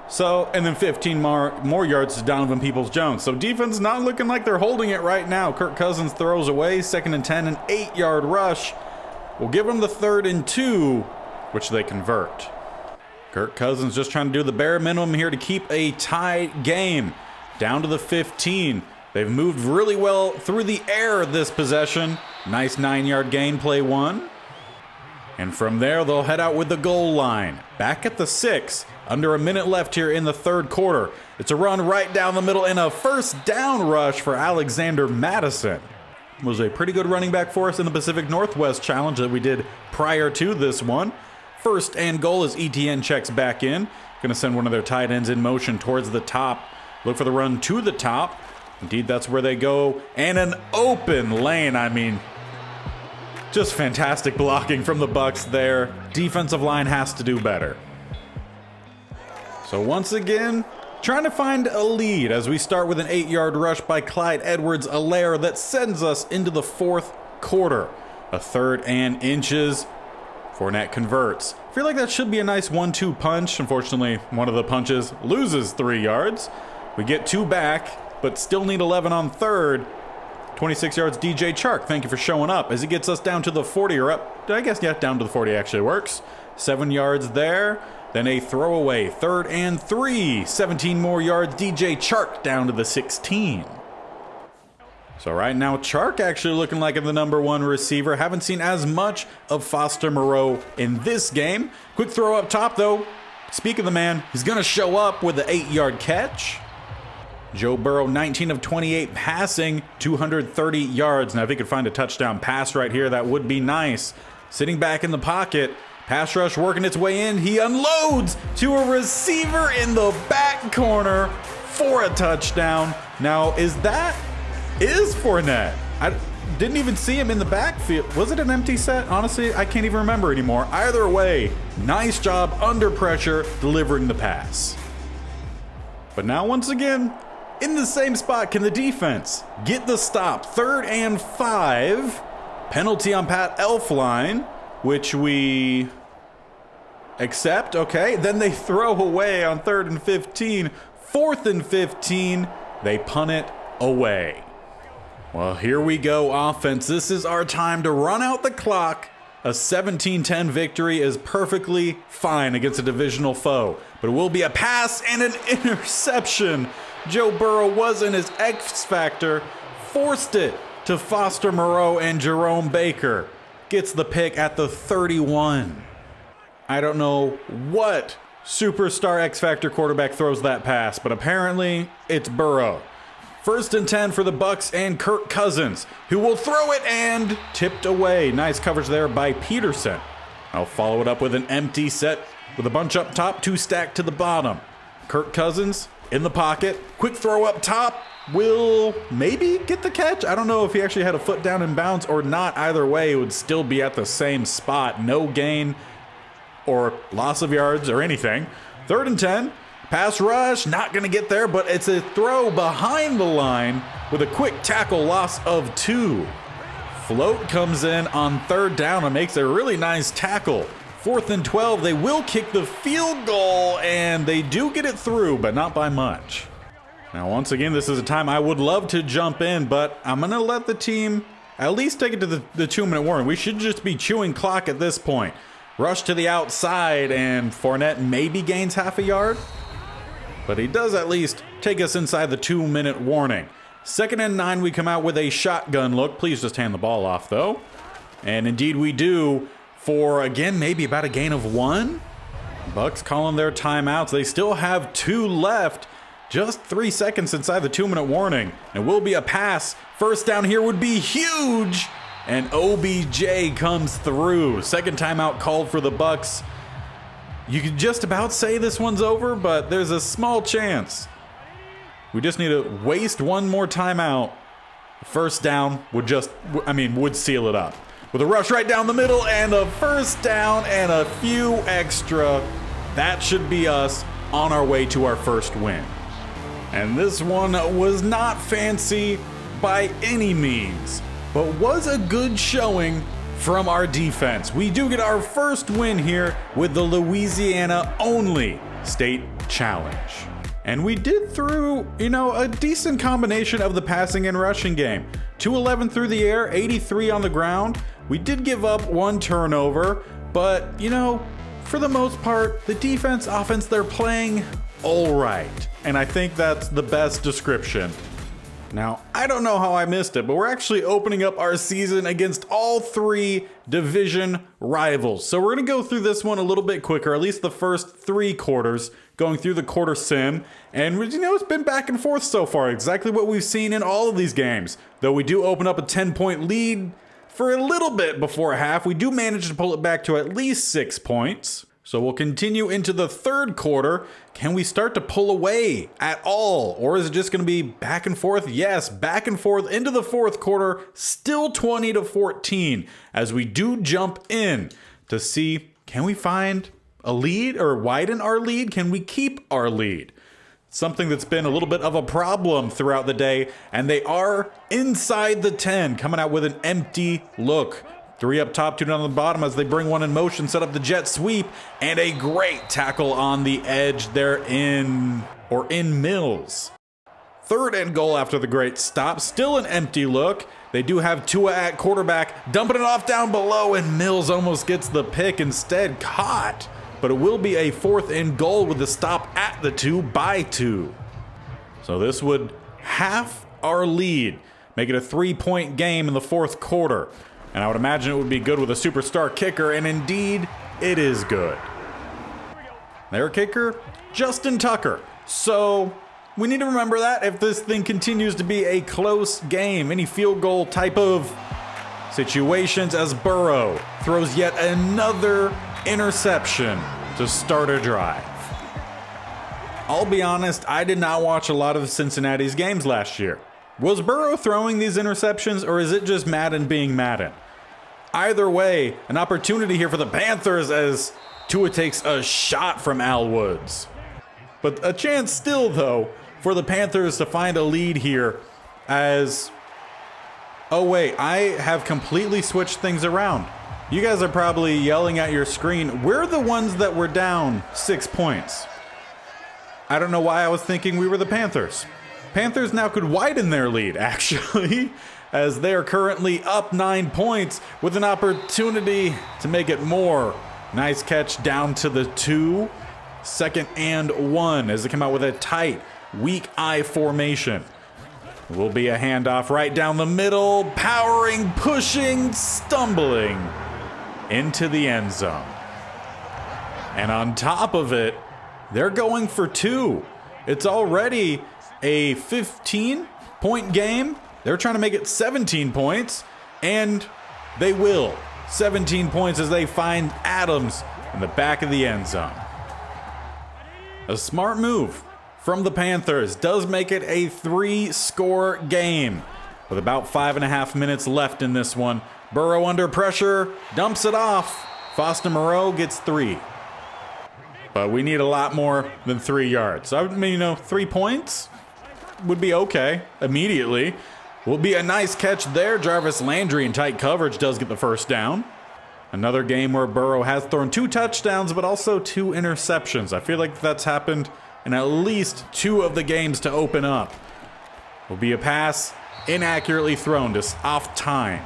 So, and then 15 more yards to Donovan Peoples-Jones. So defense not looking like they're holding it right now. Kirk Cousins throws away, 2nd and 10, an 8-yard rush. We'll give them the 3rd and 2, which they convert. Kirk Cousins just trying to do the bare minimum here to keep a tied game. Down to the 15. They've moved really well through the air this possession. Nice 9-yard gain, play 1. And from there, they'll head out with the goal line. Back at the 6, under a minute left here in the 3rd quarter. It's a run right down the middle and a first down rush for Alexander Madison. Was a pretty good running back for us in the Pacific Northwest Challenge that we did prior to this one. 1st and goal as ETN checks back in. Gonna send one of their tight ends in motion towards the top. Look for the run to the top. Indeed, that's where they go. And an open lane. I mean, just fantastic blocking from the Bucs there. Defensive line has to do better. So once again, trying to find a lead as we start with an 8-yard rush by Clyde Edwards-Helaire that sends us into the 4th quarter. A 3rd and inches. Fournette converts. I feel like that should be a nice 1-2 punch. Unfortunately, one of the punches loses 3 yards. We get 2 back, but still need 11 on 3rd. 26 yards, DJ Chark. Thank you for showing up as he gets us down to the 40 or up. I guess, yeah, down to the 40 actually works. 7 yards there. Then a throwaway, 3rd and 3. 17 more yards, DJ Chark down to the 16. So right now, Chark actually looking like the number 1 receiver. Haven't seen as much of Foster Moreau in this game. Quick throw up top, though. Speak of the man, he's going to show up with the 8-yard catch. Joe Burrow, 19 of 28 passing, 230 yards. Now, if he could find a touchdown pass right here, that would be nice. Sitting back in the pocket, pass rush working its way in. He unloads to a receiver in the back corner for a touchdown. Now, is Fournette? I didn't even see him in the backfield. Was it an empty set? Honestly, I can't even remember anymore. Either way, nice job under pressure delivering the pass. But now, once again, in the same spot, can the defense get the stop? 3rd and 5. Penalty on Pat Elflein, which we accept. Okay, then they throw away on 3rd and 15. 4th and 15. They punt it away. Well, here we go, offense. This is our time to run out the clock. A 17-10 victory is perfectly fine against a divisional foe, but it will be a pass and an interception. Joe Burrow was in his X factor, forced it to Foster Moreau and Jerome Baker. Gets the pick at the 31. I don't know what superstar X factor quarterback throws that pass, but apparently it's Burrow. 1st and 10 for the Bucs and Kirk Cousins, who will throw it and tipped away. Nice coverage there by Peterson. I'll follow it up with an empty set with a bunch up top, 2 stacked to the bottom. Kirk Cousins in the pocket. Quick throw up top. Will maybe get the catch. I don't know if he actually had a foot down in bounds or not. Either way, it would still be at the same spot. No gain or loss of yards or anything. 3rd and 10. Pass rush. Not going to get there, but it's a throw behind the line with a quick tackle loss of 2. Float comes in on 3rd down and makes a really nice tackle. 4th and 12. They will kick the field goal, and they do get it through, but not by much. Now, once again, this is a time I would love to jump in, but I'm going to let the team at least take it to the 2-minute warning. We should just be chewing clock at this point. Rush to the outside, and Fournette maybe gains half a yard, but he does at least take us inside the 2-minute warning. 2nd and 9, we come out with a shotgun look. Please just hand the ball off, though. And indeed we do for, again, maybe about a gain of 1. Bucks calling their timeouts. They still have 2 left. Just 3 seconds inside the 2-minute warning. It will be a pass. 1st down here would be huge. And OBJ comes through. 2nd timeout called for the Bucks. You could just about say this one's over, but there's a small chance. We just need to waste one more timeout. 1st down would seal it up. With a rush right down the middle and a 1st down and a few extra. That should be us on our way to our first win. And this one was not fancy by any means, but was a good showing from our defense. We do get our first win here with the Louisiana Only State Challenge. And we did through, a decent combination of the passing and rushing game. 211 through the air, 83 on the ground. We did give up 1 turnover, but, for the most part, the defense, offense, they're playing all right. And I think that's the best description. Now, I don't know how I missed it, but we're actually opening up our season against all 3 division rivals. So we're going to go through this one a little bit quicker, at least the first 3 quarters, going through the quarter sim. And, it's been back and forth so far, exactly what we've seen in all of these games. Though we do open up a 10-point lead for a little bit before half, we do manage to pull it back to at least 6 points. So we'll continue into the 3rd quarter. Can we start to pull away at all? Or is it just going to be back and forth? Yes, back and forth into the 4th quarter, still 20-14, as we do jump in to see, can we find a lead or widen our lead? Can we keep our lead? Something that's been a little bit of a problem throughout the day, and they are inside the 10, coming out with an empty look. 3 up top, 2 down the bottom as they bring 1 in motion, set up the jet sweep, and a great tackle on the edge there in Mills. 3rd and goal after the great stop, still an empty look. They do have Tua at quarterback, dumping it off down below, and Mills almost gets the pick, instead caught. But it will be a 4th and goal with the stop at the 2 by 2. So this would half our lead, make it a 3-point game in the 4th quarter. And I would imagine it would be good with a superstar kicker, and indeed, it is good. Their kicker, Justin Tucker. So we need to remember that if this thing continues to be a close game, any field goal type of situations, as Moreau throws yet another interception to start a drive. I'll be honest, I did not watch a lot of Cincinnati's games last year. Was Moreau throwing these interceptions, or is it just Madden being Madden? Either way, an opportunity here for the Panthers as Tua takes a shot from Al Woods. But a chance still, though, for the Panthers to find a lead here as... Oh wait, I have completely switched things around. You guys are probably yelling at your screen. We're the ones that were down 6 points. I don't know why I was thinking we were the Panthers. Panthers now could widen their lead, actually, as they are currently up 9 points with an opportunity to make it more. Nice catch down to the 2. 2nd and 1 as they come out with a tight, weak eye formation. It will be a handoff right down the middle, powering, pushing, stumbling into the end zone. And on top of it, they're going for 2. It's already a 15-point game. They're trying to make it 17 points, and they will. 17 points as they find Adams in the back of the end zone. A smart move from the Panthers does make it a 3-score game. With about 5.5 minutes left in this one, Burrow under pressure, dumps it off. Foster Moreau gets 3. But we need a lot more than 3 yards. I mean, 3 points would be okay immediately. Will be a nice catch there. Jarvis Landry in tight coverage does get the first down. Another game where Burrow has thrown 2 touchdowns, but also 2 interceptions. I feel like that's happened in at least 2 of the games to open up. Will be a pass inaccurately thrown, just off time.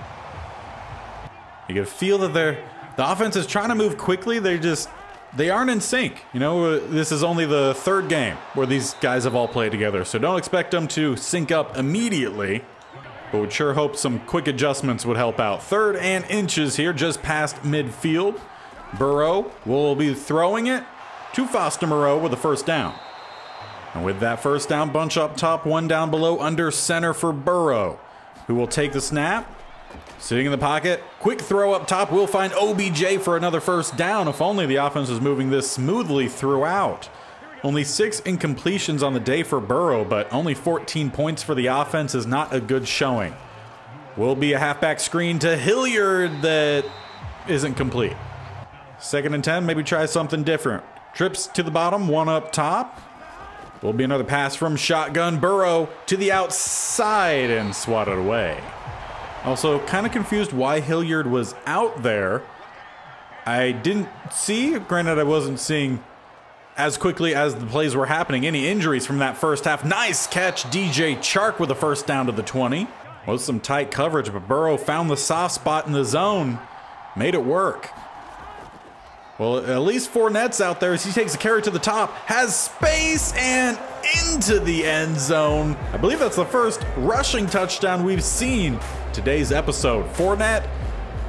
You can feel that the offense is trying to move quickly. They aren't in sync. This is only the 3rd game where these guys have all played together, so don't expect them to sync up immediately. But would sure hope some quick adjustments would help out. 3rd and inches here, just past midfield. Burrow will be throwing it to Foster Moreau with a first down. And with that first down, bunch up top, 1 down below, under center for Burrow, who will take the snap. Sitting in the pocket, quick throw up top, will find OBJ for another first down. If only the offense was moving this smoothly throughout. Only 6 incompletions on the day for Burrow, but only 14 points for the offense is not a good showing. Will be a halfback screen to Hilliard that isn't complete. 2nd and 10, maybe try something different. Trips to the bottom, 1 up top. Will be another pass from shotgun Burrow to the outside and swatted away. Also, kind of confused why Hilliard was out there. I didn't see, granted I wasn't seeing as quickly as the plays were happening, any injuries from that first half. Nice catch, DJ Chark with a first down to the 20. Was some tight coverage, but Burrow found the soft spot in the zone, made it work. Well, at least Fournette's out there as he takes a carry to the top, has space and into the end zone. I believe that's the first rushing touchdown we've seen today's episode. Fournette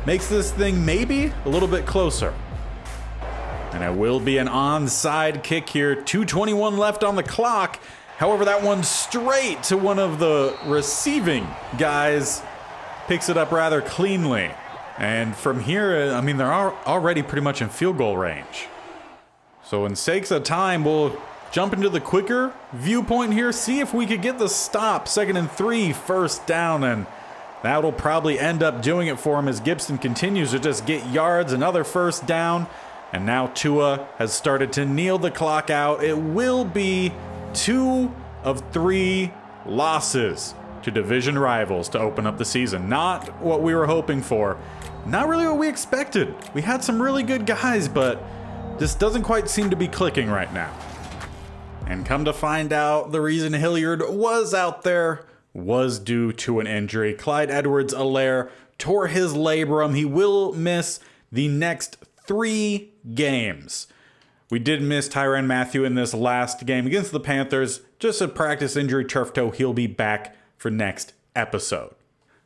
makes this thing maybe a little bit closer. And it will be an onside kick here. 2:21 left on the clock. However, that one straight to one of the receiving guys. Picks it up rather cleanly. And from here, I mean, they're already pretty much in field goal range. So in sakes of time, we'll jump into the quicker viewpoint here. See if we could get the stop. 2nd and 3, first down. And that'll probably end up doing it for him as Gibson continues to just get yards. Another first down. And now Tua has started to kneel the clock out. It will be 2 of 3 losses to division rivals to open up the season. Not what we were hoping for. Not really what we expected. We had some really good guys, but this doesn't quite seem to be clicking right now. And come to find out, the reason Hilliard was out there was due to an injury. Clyde Edwards-Helaire tore his labrum. He will miss the next 3 games. We did miss Tyrann Mathieu in this last game against the Panthers. Just a practice injury, turf toe. He'll be back for next episode.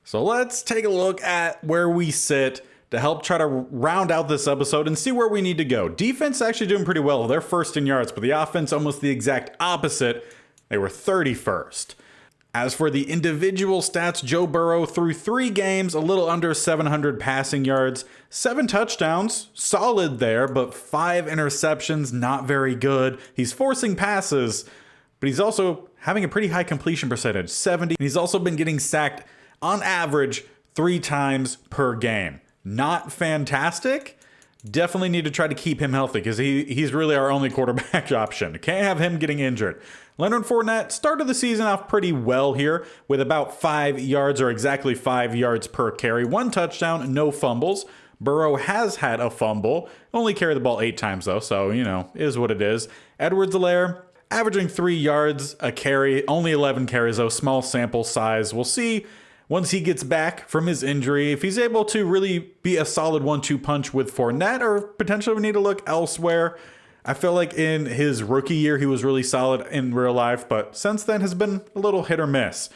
So let's take a look at where we sit to help try to round out this episode and see where we need to go. Defense actually doing pretty well. They're first in yards, but the offense almost the exact opposite. They were 31st. As for the individual stats, Joe Burrow through 3 games, a little under 700 passing yards, 7 touchdowns, solid there, but 5 interceptions, not very good. He's forcing passes, but he's also having a pretty high completion percentage, 70. And he's also been getting sacked on average 3 times per game. Not fantastic. Definitely need to try to keep him healthy because he's really our only quarterback option. Can't have him getting injured. Leonard Fournette started the season off pretty well here with about 5 yards or exactly 5 yards per carry. 1 touchdown, no fumbles. Burrow has had a fumble. Only carried the ball 8 times though, so, is what it is. Edwards-Helaire averaging 3 yards a carry. Only 11 carries though, small sample size. We'll see once he gets back from his injury, if he's able to really be a solid 1-2 punch with Fournette, or potentially we need to look elsewhere. I feel like in his rookie year, he was really solid in real life, but since then has been a little hit or miss.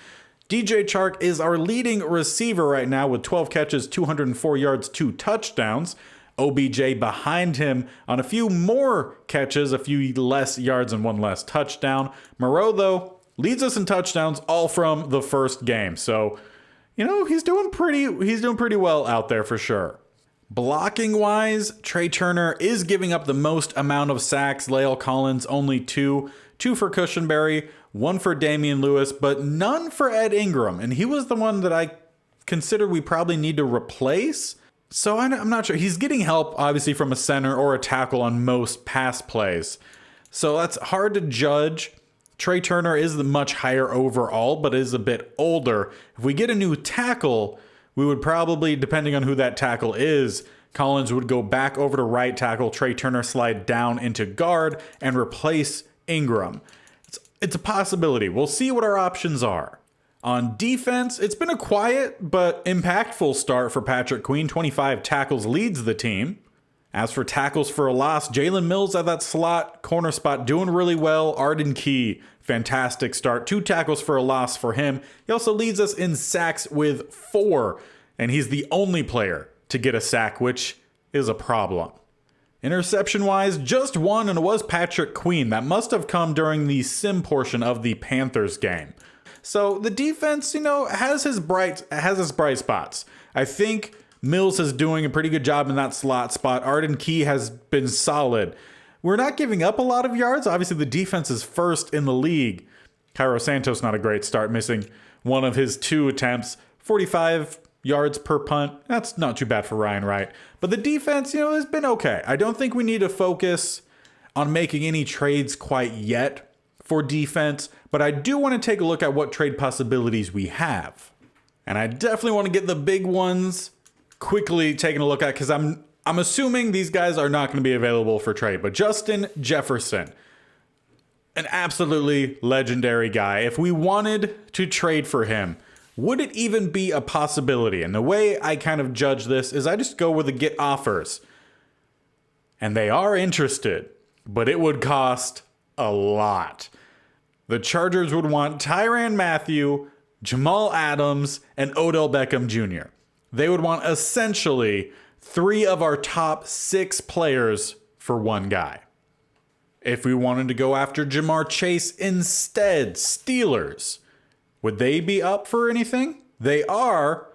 DJ Chark is our leading receiver right now with 12 catches, 204 yards, 2 touchdowns. OBJ behind him on a few more catches, a few less yards and 1 less touchdown. Moreau, though, leads us in touchdowns all from the first game. So, he's doing pretty well out there for sure. Blocking wise, Trey Turner is giving up the most amount of sacks. Lael Collins only 2. 2 for Cushenberry, 1 for Damian Lewis, but none for Ed Ingram. And he was the one that I consider we probably need to replace. So I'm not sure. He's getting help, obviously, from a center or a tackle on most pass plays. So that's hard to judge. Trey Turner is the much higher overall, but is a bit older. If we get a new tackle, we would probably, depending on who that tackle is, Collins would go back over to right tackle, Trey Turner slide down into guard, and replace Ingram. It's a possibility. We'll see what our options are. On defense, it's been a quiet but impactful start for Patrick Queen. 25 tackles leads the team. As for tackles for a loss, Jalen Mills at that slot corner spot doing really well. Arden Key, fantastic start. 2 tackles for a loss for him. He also leads us in sacks with 4, and he's the only player to get a sack, which is a problem. Interception-wise, just 1, and it was Patrick Queen. That must have come during the sim portion of the Panthers game. So the defense, has his bright spots. I think Mills is doing a pretty good job in that slot spot. Arden Key has been solid. We're not giving up a lot of yards. Obviously, the defense is first in the league. Cairo Santos, not a great start, missing one of his 2 attempts. 45 yards per punt. That's not too bad for Ryan Wright. But the defense, has been okay. I don't think we need to focus on making any trades quite yet for defense, but I do want to take a look at what trade possibilities we have. And I definitely want to get the big ones quickly taken a look at, because I'm assuming these guys are not going to be available for trade. But Justin Jefferson, an absolutely legendary guy. If we wanted to trade for him, would it even be a possibility? And the way I kind of judge this is I just go with the get offers. And they are interested, but it would cost a lot. The Chargers would want Tyrann Mathieu, Jamal Adams, and Odell Beckham Jr. They would want essentially 3 of our top 6 players for 1 guy. If we wanted to go after Jamar Chase instead, Steelers, would they be up for anything? They are,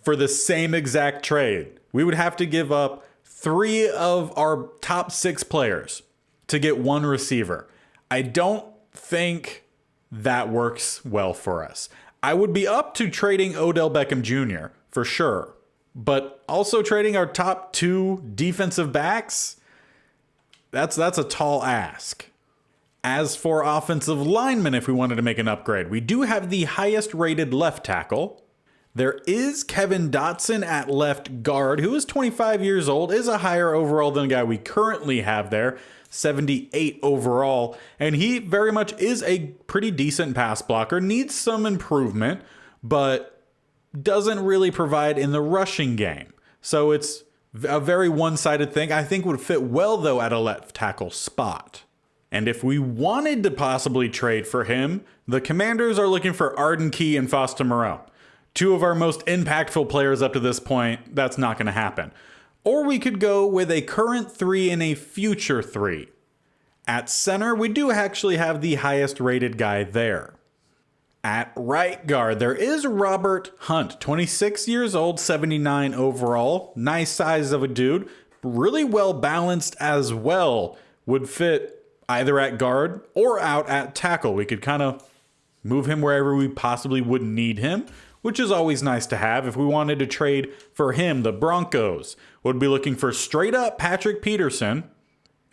for the same exact trade. We would have to give up 3 of our top 6 players to get 1 receiver. I don't think that works well for us. I would be up to trading Odell Beckham Jr. for sure, but also trading our top 2 defensive backs, that's a tall ask. As for offensive linemen, if we wanted to make an upgrade, we do have the highest rated left tackle. There is Kevin Dotson at left guard, who is 25 years old, is a higher overall than the guy we currently have there, 78 overall, and he very much is a pretty decent pass blocker, needs some improvement, but doesn't really provide in the rushing game. So it's a very one-sided thing. I think would fit well, though, at a left tackle spot. And if we wanted to possibly trade for him, the Commanders are looking for Arden Key and Foster Moreau. 2 of our most impactful players up to this point. That's not going to happen. Or we could go with a current 3 and a future 3. At center, we do actually have the highest rated guy there. At right guard, there is Robert Hunt, 26 years old, 79 overall. Nice size of a dude. Really well balanced as well. Would fit either at guard or out at tackle. We could kind of move him wherever we possibly would need him, which is always nice to have. If we wanted to trade for him, the Broncos would be looking for straight up Patrick Peterson.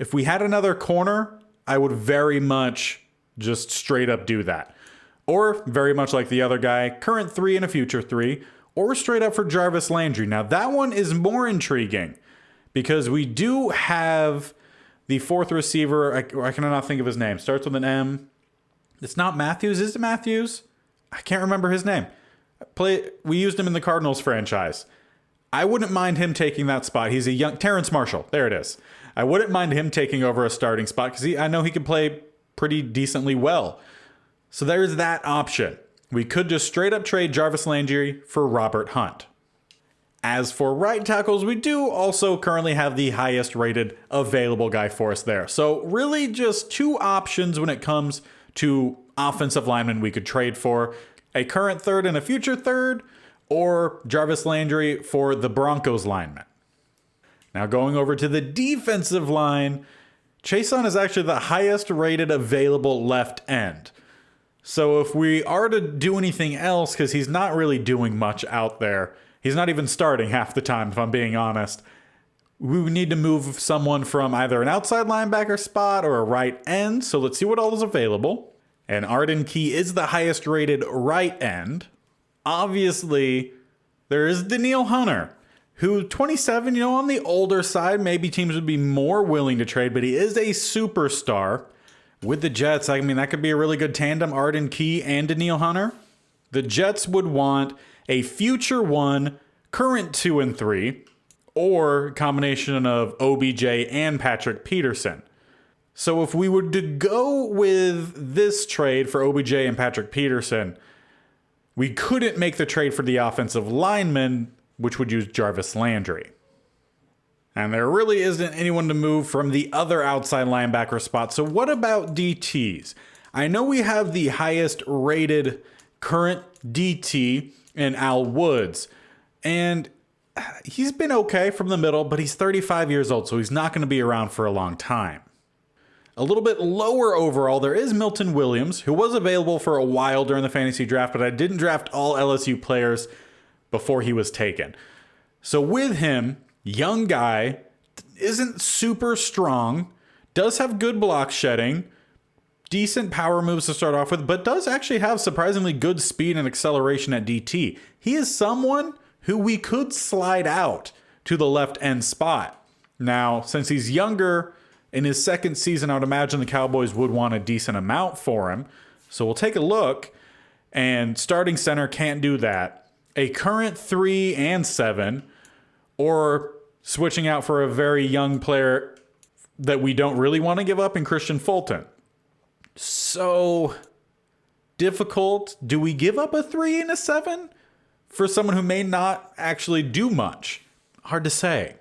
If we had another corner, I would very much just straight up do that. Or very much like the other guy, current 3 and a future 3, or straight up for Jarvis Landry. Now that one is more intriguing because we do have the 4th receiver. I cannot think of his name. Starts with an M. It's not Matthews. Is it Matthews? I can't remember his name. We used him in the Cardinals franchise. I wouldn't mind him taking that spot. He's a young Terrence Marshall. There it is. I wouldn't mind him taking over a starting spot because I know he can play pretty decently well. So there's that option. We could just straight up trade Jarvis Landry for Robert Hunt. As for right tackles, we do also currently have the highest rated available guy for us there. So really just 2 options when it comes to offensive linemen we could trade for. A current 3rd and a future 3rd, or Jarvis Landry for the Broncos lineman. Now going over to the defensive line, Chason is actually the highest rated available left end. So if we are to do anything else, because he's not really doing much out there, he's not even starting half the time, if I'm being honest, we would need to move someone from either an outside linebacker spot or a right end. So let's see what all is available. And Arden Key is the highest rated right end. Obviously, there is Danielle Hunter, who 27, on the older side, maybe teams would be more willing to trade, but he is a superstar. With the Jets, I mean, that could be a really good tandem, Arden Key and Danielle Hunter. The Jets would want a future 1, current 2 and 3, or a combination of OBJ and Patrick Peterson. So if we were to go with this trade for OBJ and Patrick Peterson, we couldn't make the trade for the offensive lineman, which would use Jarvis Landry. And there really isn't anyone to move from the other outside linebacker spot. So what about DTs? I know we have the highest rated current DT in Al Woods. And he's been okay from the middle, but he's 35 years old, so he's not going to be around for a long time. A little bit lower overall, there is Milton Williams, who was available for a while during the fantasy draft, but I didn't draft all LSU players before he was taken. So with him, young guy, isn't super strong, does have good block shedding, decent power moves to start off with, but does actually have surprisingly good speed and acceleration at DT. He is someone who we could slide out to the left end spot. Now, since he's younger, in his second season, I would imagine the Cowboys would want a decent amount for him. So we'll take a look, and starting center can't do that. A current 3 and 7, or switching out for a very young player that we don't really want to give up in Christian Fulton. So difficult. Do we give up a 3 and a 7 for someone who may not actually do much? Hard to say.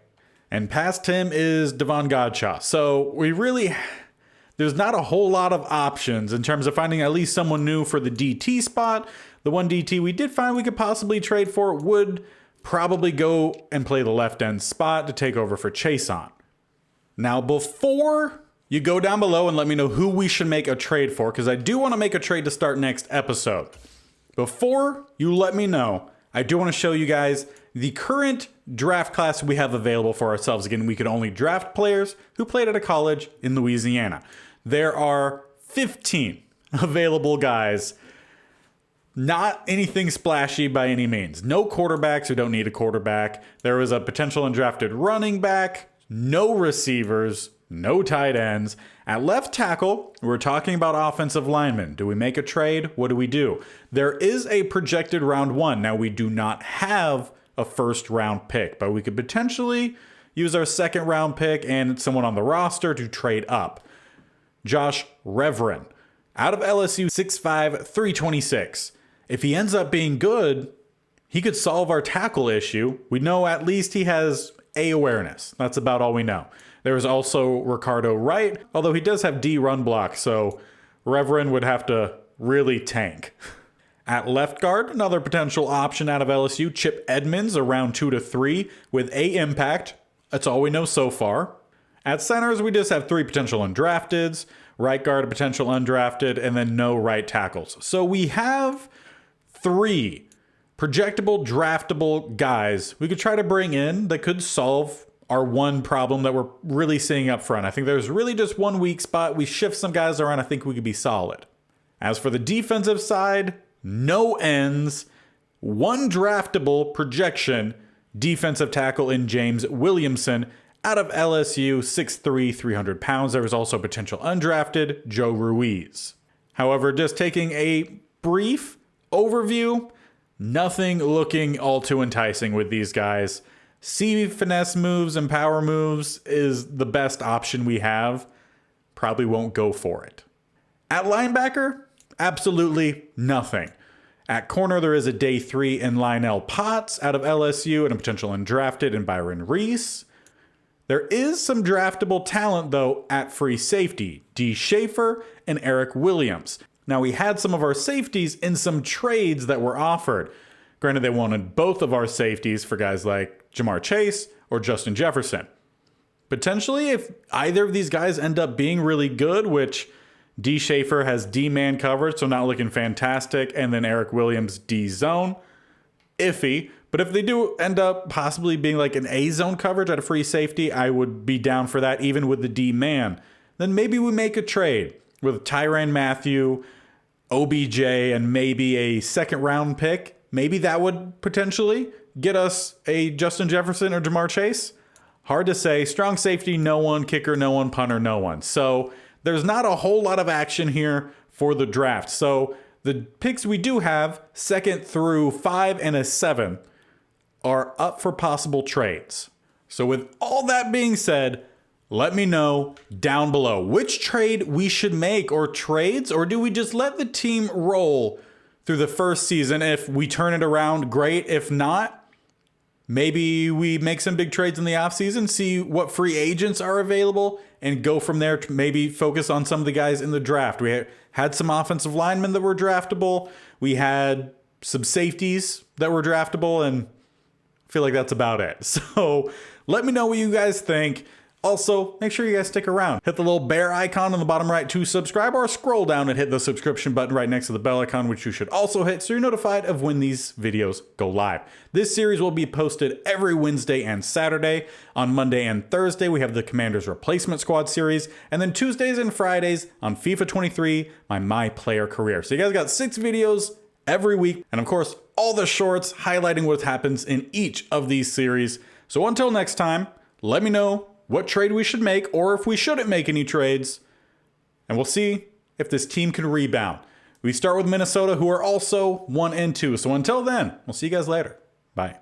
And past him is Devon Godshaw. So there's not a whole lot of options in terms of finding at least someone new for the DT spot. The one DT we did find we could possibly trade for would probably go and play the left end spot to take over for Chason. Now, before you go down below and let me know who we should make a trade for, because I do want to make a trade to start next episode. Before you let me know, I do want to show you guys the current draft class we have available for ourselves. Again, we could only draft players who played at a college in Louisiana. There are 15 available guys. Not anything splashy by any means. No quarterbacks, we don't need a quarterback. There was a potential undrafted running back, no receivers, no tight ends. At left tackle, we're talking about offensive linemen. Do we make a trade? What do we do? There is a projected round 1. Now, we do not have a first round pick, but we could potentially use our second round pick and someone on the roster to trade up. Josh Reverend, out of LSU, 6'5", 326. If he ends up being good, he could solve our tackle issue. We know at least he has A, awareness. That's about all we know. There is also Ricardo Wright, although he does have D run block, so Reverend would have to really tank. At left guard, another potential option out of LSU, Chip Edmonds, around 2 to 3 with A impact. That's all we know so far. At centers, we just have 3 potential undrafteds, right guard, a potential undrafted, and then no right tackles. So we have 3 projectable, draftable guys we could try to bring in that could solve our one problem that we're really seeing up front. I think there's really just one weak spot. We shift some guys around, I think we could be solid. As for the defensive side, no ends, 1 draftable projection defensive tackle in James Williamson out of LSU, 6'3", 300 pounds. There was also potential undrafted Joe Ruiz. However, just taking a brief overview, nothing looking all too enticing with these guys. C finesse moves and power moves is the best option we have. Probably won't go for it. At linebacker, absolutely nothing. At corner, there is a day 3 in Lionel Potts out of LSU and a potential undrafted in Byron Reese. There is some draftable talent, though, at free safety, D. Schaefer and Eric Williams. Now, we had some of our safeties in some trades that were offered. Granted, they wanted both of our safeties for guys like Jamar Chase or Justin Jefferson. potentially if either of these guys end up being really good, which D. Schaefer has D-man coverage, so not looking fantastic, and then Eric Williams D-zone, iffy. But if they do end up possibly being like an A-zone coverage at a free safety, I would be down for that even with the D-man. Then maybe we make a trade with Tyrann Mathieu, OBJ, and maybe a second round pick. Maybe that would potentially get us a Justin Jefferson or Jamar Chase. Hard to say. Strong safety, no one. Kicker, no one. Punter, no one. So there's not a whole lot of action here for the draft. So the picks we do have, 2nd through 5 and a 7, are up for possible trades. So with all that being said, let me know down below which trade we should make, or trades, or do we just let the team roll through the first season? If we turn it around, great. If not, maybe we make some big trades in the offseason, see what free agents are available, and go from there to maybe focus on some of the guys in the draft. We had some offensive linemen that were draftable. We had some safeties that were draftable, and I feel like that's about it. So let me know what you guys think. Also, make sure you guys stick around. Hit the little bear icon on the bottom right to subscribe, or scroll down and hit the subscription button right next to the bell icon, which you should also hit so you're notified of when these videos go live. This series will be posted every Wednesday and Saturday. On Monday and Thursday, we have the Commanders Replacement Squad series, and then Tuesdays and Fridays on FIFA 23, my player career. So you guys got 6 videos every week, and of course, all the shorts highlighting what happens in each of these series. So until next time, let me know what trade we should make, or if we shouldn't make any trades, and we'll see if this team can rebound. We start with Minnesota, who are also 1-2. So until then, we'll see you guys later. Bye.